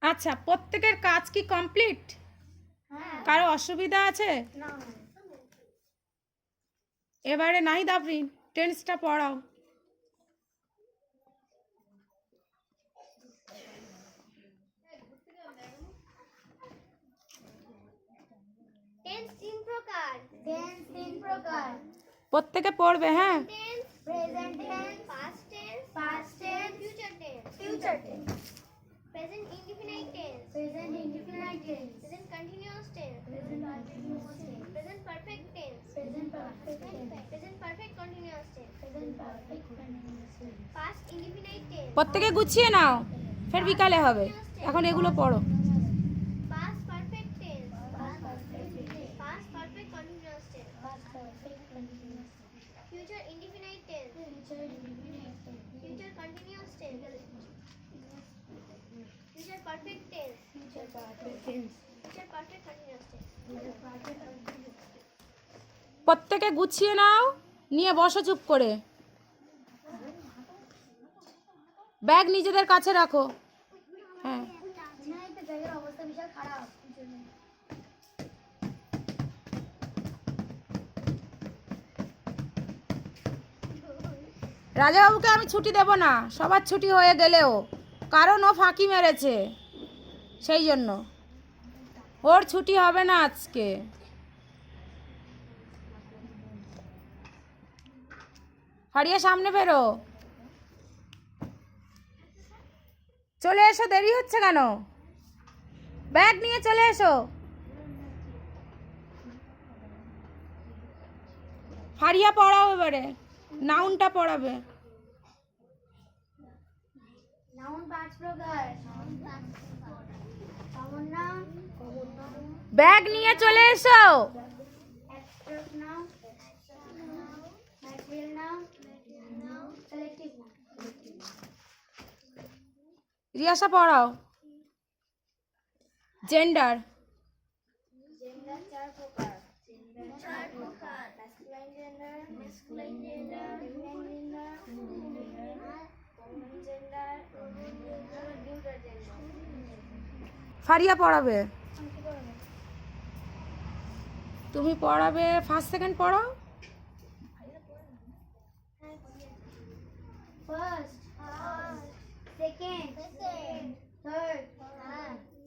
S2: আচ্ছা, প্রত্যেকের কাজ কি কমপ্লিট? কারো অসুবিধা আছে? এবারে নাহিদ আফরিন টেন্সটা পড়াও।
S1: টেন্স 3 প্রকার। টেন্স 3 প্রকার।
S2: প্রত্যেকে পড়বে, হ্যাঁ?
S1: Tense, present tense, past tense, future tense. Present indefinite tense, present continuous tense, present perfect tense, present perfect continuous tense, Past indefinite tense.
S2: প্রত্যেকে গুছিয়ে নাও, ফের বিকালে হবে। এখন এগুলো পড়ো।
S1: Past perfect tense. Past perfect continuous tense. Future indefinite tense. Future continuous tense. Future perfect tense. Future perfect continuous tense.
S2: প্রত্যেকে গুছিয়ে নাও, নিয়ে বসো চুপ করে। ব্যাগ নিজেদের কাছে রাখো। হ্যাঁ,
S1: অবস্থা বিশাল খারাপ।
S2: রাজাবাবুকে আমি ছুটি দেব না, সবার ছুটি হয়ে গেলেও, কারণ ও ফাঁকি মেরেছে, সেই জন্য ওর ছুটি হবে না আজকে। হারিয়ে সামনে বেরো, চলে এসো, দেরি হচ্ছে কেন? ব্যাগ নিয়ে চলে এসো। হারিয়া পড়াও এবারে, নাউনটা পড়াবে।
S1: Noun 5 প্রকার। Common noun,
S2: ব্যাগ নিয়ে চলে এসো।
S1: abstract noun, material noun, collective noun.
S2: রিয়াসা পড়াও। জেন্ডার,
S1: Gender 4 প্রকার। Masculine gender, feminine gender, common gender, neuter gender.
S2: Faria পড়াবে। তুমি পড়াবে, ফার্স্ট সেকেন্ড পড়াও।
S1: First, second, third,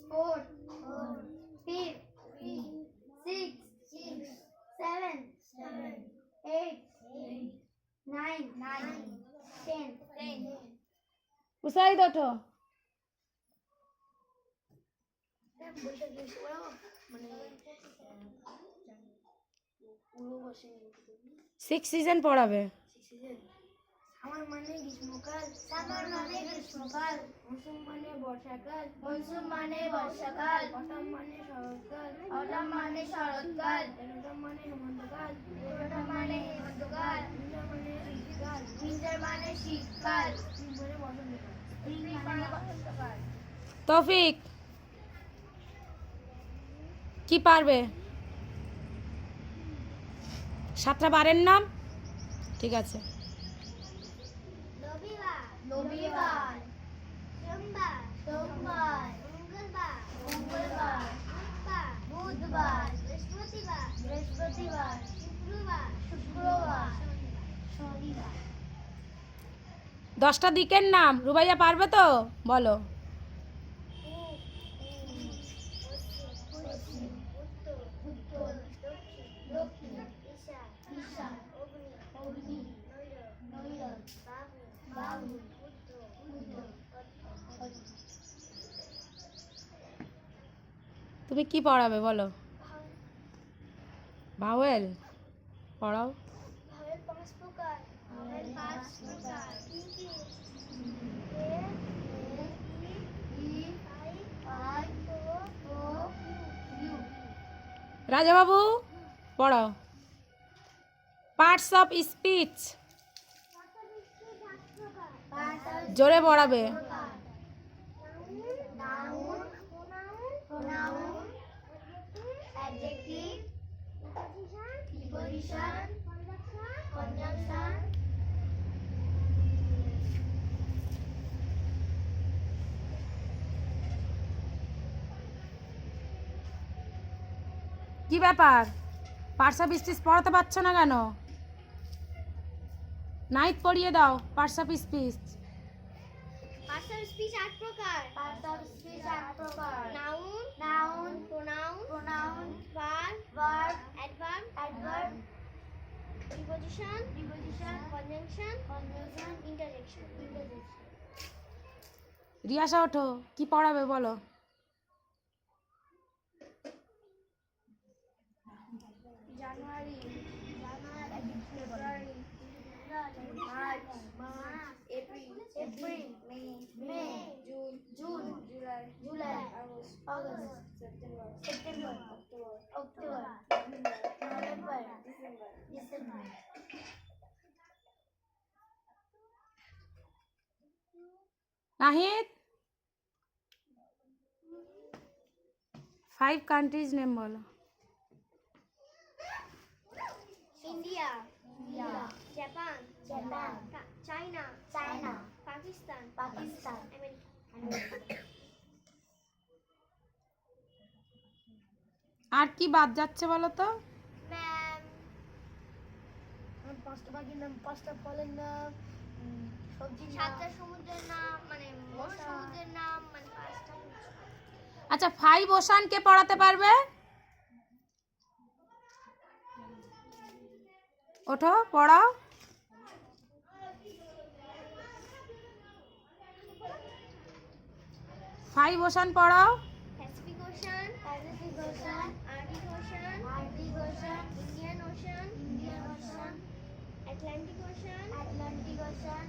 S1: fourth, fifth, sixth, seventh, eighth, ninth, 10th.
S2: Usaid ওঠো। সিক্স সিজন পড়াবে।
S1: আমার মানে গ্রীষ্মকাল, সামার মানে গ্রীষ্মকাল, মৌসুম মানে বর্ষাকাল, মৌসুম মানে বর্ষাকাল, অটম মানে শরৎকাল, অটম মানে শরৎকাল, অটম মানে হেমন্তকাল, অটম মানে হেমন্তকাল, উইন্টার মানে শীতকাল, উইন্টার মানে শীতকাল, স্প্রিং মানে বসন্তকাল।
S2: তৌফিক কি পারবে? 7টা বারের নাম, ঠিক আছে।
S1: রবিবার, সোমবার, মঙ্গলবার, বুধবার, বৃহস্পতিবার, শুক্রবার, শনিবার।
S2: 10টা দিকের নাম রুবাইয়া পারবে তো? বলো।
S1: উত্তর, দক্ষিণ, ঈশান, অগ্নি, নৈরত, বাহু,
S2: তুমি কি পড়াবে বলো? ভাওয়েল পড়াও।
S1: ভাওয়েল 5 প্রকার। কি কি? এ, ই, আই, ও, ইউ।
S2: রাজাবাবু পড়াও। পার্টস অফ স্পিচ, জোরে পড়াবে।
S1: Noun, pronoun, adjective, preposition, conjunction.
S2: কি ব্যাপার, পার্টস অফ স্পিচ পড়াতে পারছো না কেন? নাইট পড়িয়ে দাও parts of speech.
S1: Parts of speech 8 প্রকার। Noun, pronoun, verb, adverb, preposition, conjunction, interjection.
S2: রিয়াসা ওঠো, কি পড়াবে বলো?
S1: January, February, March, April, May, June, July, August, September, October, November, December.
S2: Nahid 5 countries name বলো।
S1: India, Japan, China, Pakistan, America.
S2: আর কি বাদ যাচ্ছে বলো তো?
S1: ম্যাম, পাঁচটা পাখির নাম, পাঁচটা ফলের নাম, সাতটা সমুদ্রের নাম, মানে সমুদ্রের নাম, মানে পাঁচটা।
S2: আচ্ছা 5 ওশান কে পড়াতে পারবে? ওঠো পড়াও। 5 ওশান পড়াও।
S1: Pacific Ocean, Arctic Ocean, Indian Ocean, Atlantic Ocean, Antarctic Ocean.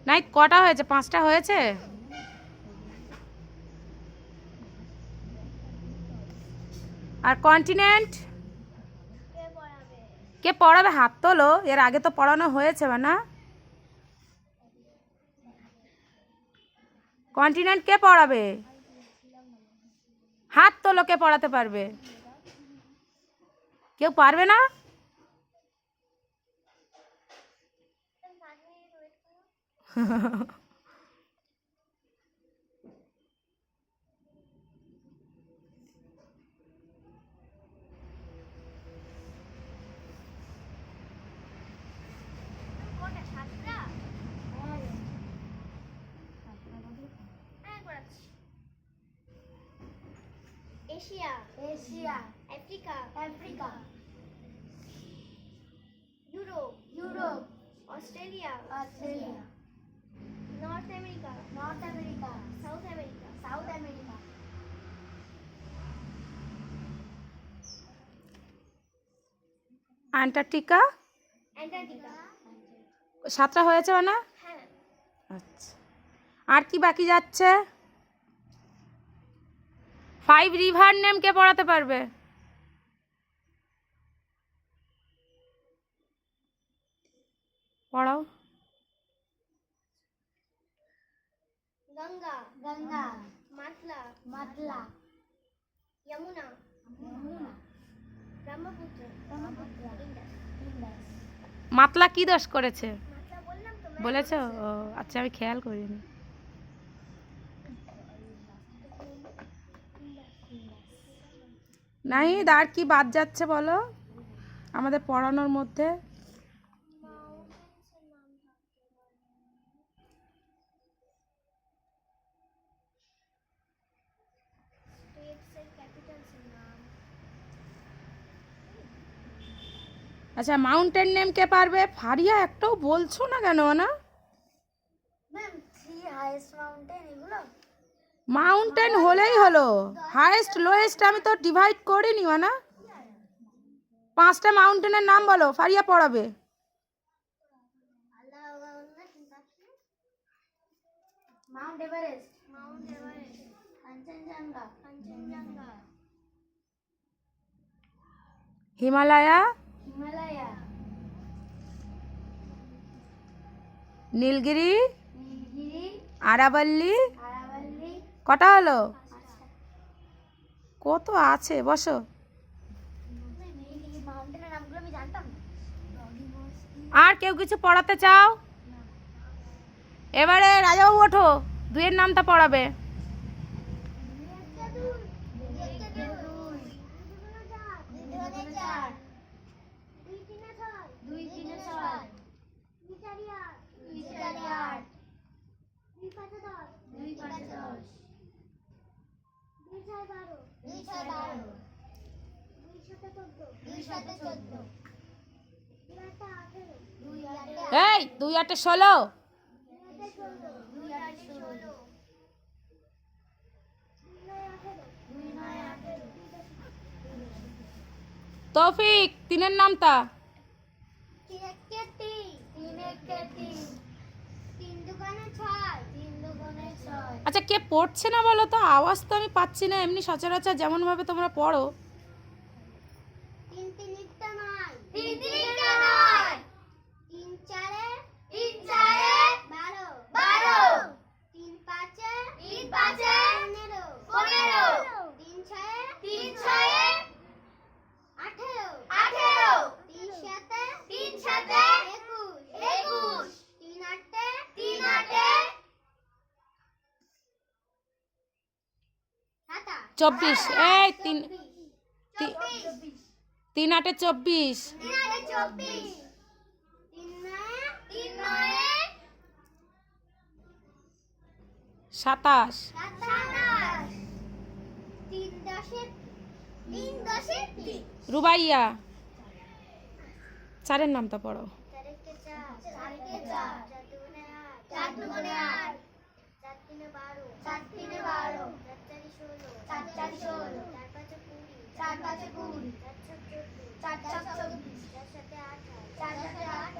S2: নাই কটা হয়েছে? 5টা হয়েছে। আর কন্টিনেন্ট কে পড়াবে? হাত তোলো। এর আগে তো পড়ানো হয়েছে না? কন্টিনেন্ট কে পড়াবে? হাত তোলো, কে পড়াতে পারবে? কেউ পারবে না?
S1: Asia, Africa, Europe, Australia, North America, South America.
S2: Antarctica. 7টা হয়েছে না?
S1: হ্যাঁ।
S2: আচ্ছা, আর কি বাকি যাচ্ছে? 5 রিভার নেম কে পড়াতে পারবে? পড়াও।
S1: গঙ্গা, মাতলা, যমুনা, ব্রহ্মপুত্র, ইন্দাস।
S2: মাতলা কি দোষ করেছে?
S1: মাতলা বললাম তো,
S2: বলেছো? ও আচ্ছা, আমি খেয়াল করিনি। নাহিদ আর কি বাদ যাচ্ছে বলো আমাদের পড়ানোর মধ্যে? আচ্ছা মাউন্টেন নেম কে পারবে? ফারিয়া একটাও বলছো না কেন? না
S1: ম্যাম, 3 হাইয়েস্ট মাউন্টেন এগুলো।
S2: মাউন্টেন হলেই হলো, হাইয়েস্ট লোয়েস্ট আমি তো ডিভাইড করিনি। না 5টা মাউন্টেনের নাম বলো, ফারিয়া পড়াবে।
S1: মাউন্ট এভারেস্ট, কাঞ্চনজঙ্ঘা,
S2: হিমালয়া, নীলগিরি, আরাবল্লী। কটা হলো? কত আছে? বসো।
S1: মাউন্টেনের নামগুলো আমি জানতাম।
S2: আর কেউ কিছু পড়াতে চাও? এবারে রাজাবাবু ওঠো, 2-এর নামটা পড়াবে। এই 2-8-16, তৌফিক, তিনের নামতা।
S1: তিন একে তিন, তিন একে তিন, তিন দুগুণে ছয়, তিন দুগুণে ছয়।
S2: আচ্ছা, কে পড়ছে না বলো তো? আওয়াজ তো আমি পাচ্ছি না। এমনি সচরাচর যেমনভাবে তোমরা পড়ো।
S1: তিন তিনিটা নয়, তিন তিনিটা নয়, তিন চারে, তিন চারে, 12, 12, তিন পাঁচে, তিন পাঁচে, 15, 15, তিন ছয়ে, তিন ছয়ে, 18, 18, তিন সাতে, তিন সাতে, 21, 21, তিন আটে, তিন আটে, 27,
S2: 24। এই তিন
S1: 24,
S2: 3 8 24,
S1: 3 আটে 24, 3 নয়ে, 3 নয়ে,
S2: 27।
S1: 27, 3 দশে, 3 দশে 3,
S2: রুবাইয়া, চারের নামটা পড়ো।
S1: 4 একে 4, 4 একে 4, 4 দুগুণে 8, 4 দুগুণে 8, 4 তিনে 12, 4 তিনে 12, 4 চারি 16, 4 চারি 16, 4 পাঁচে 20, 4 পাঁচে 20, 4 ছক 24, 4 ছক 24, 4 সাতে 28, 4 সাতে 28,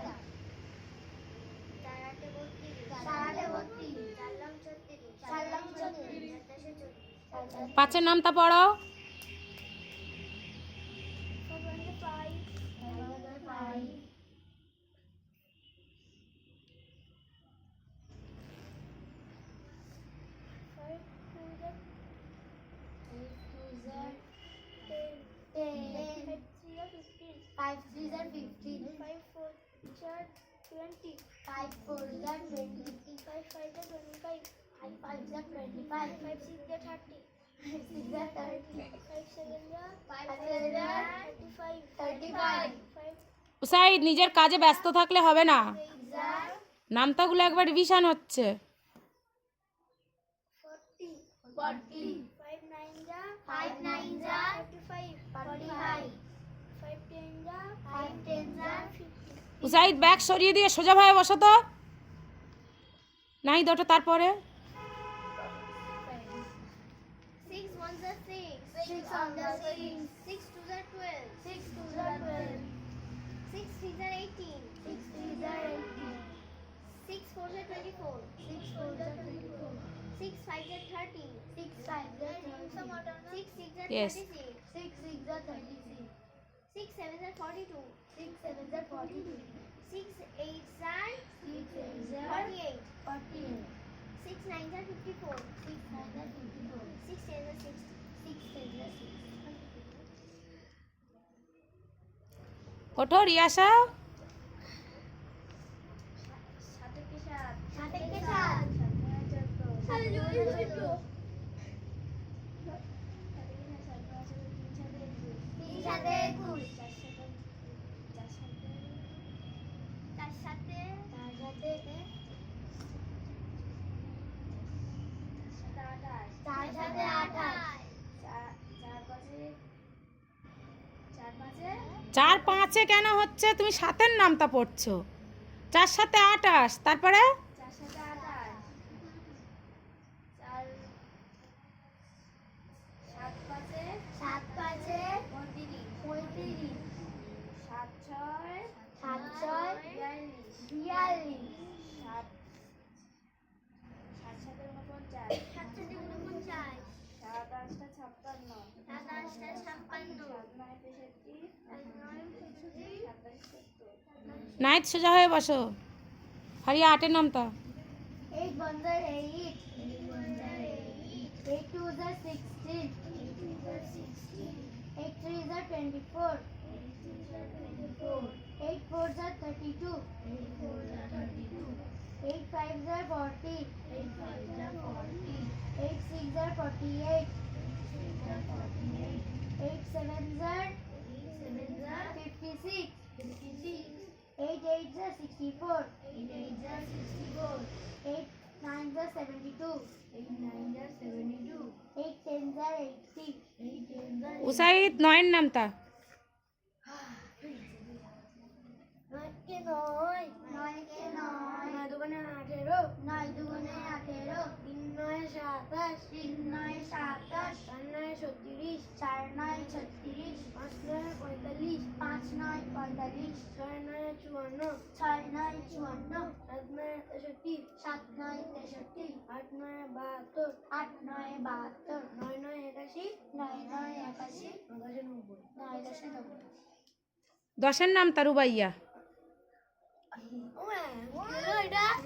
S1: 4 আটে 32, 4 আটে 32, 4 লং 36, 4 লং 36, 4 দশে 40,
S2: 5এর নামটা পড়ো।
S1: 5, 5 3 are 15, 5 4 are 20, 5 4 are 20, 5 5 are 25, 5 5 are 25, 5 6 are 30, 5 6 are 30, 5 7 are 35, 35, 5
S2: Usaid, নিজের কাজে ব্যস্ত থাকলে হবে না।
S1: 6 are
S2: নামতাগুলো একবার রিভিশন হচ্ছে।
S1: 40, 40, 5 9 are 45, 45, 5 10 are 50.
S2: উসাইদ, ব্যাগ সরিয়ে দিয়ে সোজা ভাবে বসো তো। নাই দুটো তারপরে।
S1: 6 1s are 6, 6 1s are 6, 6 2s are 12, 6 2s are 12, 6 3s are 18, 6 3s are 18, 6 4s are 24, 6 4s are 24, 6 5s are 30, 6 5s are 30, 6 6s are
S2: Yes.
S1: 36, 6 6s are 36, 6 7s are 42, 6 7s are 42, 6 8s are 48, 48, 6 9s are 54, 6 9s are 54, 6 10s are 60, 6 10s are 60.
S2: ওঠো রিয়াসা।
S1: 7 একে 7, 7 একে 7, 7 দুগুণে 14, 3 সাতে 21, 4 সাতে 28, 4 সাতে 28,
S2: 4 5-এ কেন হচ্ছে? তুমি 7-এর নামটা পড়ছো। 4 7 28, তারপরে
S1: 4 সাতে 28, 4 7 5-এ 35, 7 6 42, 7 7 7 49, 7 7 49, 7 8 56, 7 8 56, 7 9 65, 7 9 65, 27
S2: নাইট সোজা হয়ে বসো। হারিয়া 8-এর নামটা।
S1: 8 1s are 8, 8 2s are 16, 8 3s are 24, 8 4s are 32, 8 5s are 40, 8 6s are 48, 8 7s are 56, 8 8s are 64, 8 9s are 72, 8 10s are 80,
S2: Usaid, 9-এর নামটা।
S1: 9 কে 9, 9 কে 9, 9 দুগুণে 18, 9 দুগুণে 18, 3 9 সাতাশ, 3 9 27, 4 9 36, 4 9 36, 5 9 45, 5 9 45, 6 9 54, 6 9 54, 7 9 63, 7 9 63, 8 9 72, 8 9 72, 9 9 81, 9 9 81, 9 90, 9 90।
S2: দশের নাম তারুবাইয়া।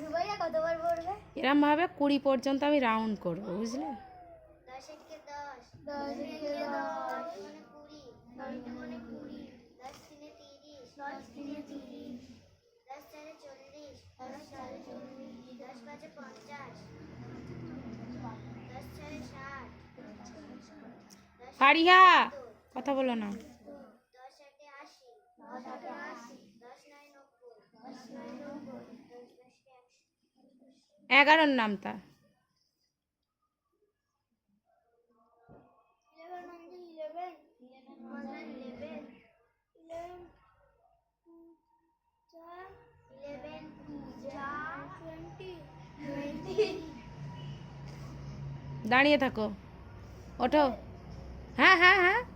S1: রুবাইয়া কতবার পড়বে?
S2: এরম ভাবে 20 পর্যন্ত আমি রাউন্ড করবো, বুঝলে?
S1: 10 একে 10, 10 একে 10 মানে 20, 10 মানে 20, 10 তিনে 30, 10 তিনে 30, 10 চারে 40, 10 চারে 40, 10 পাঁচে 50, 10 চারে 60, 10
S2: ফারিহা, কথা বলো না।
S1: 10 একে 80, 10 একে 80, 10 9 90, 10 9 90, 10 10 কে
S2: 11 নামটা।
S1: 11 মানে 11, 11 মানে 11, 11 2 যা 20,
S2: দাঁড়িয়ে থাকো, ওঠো। হ্যাঁ হ্যাঁ হ্যাঁ।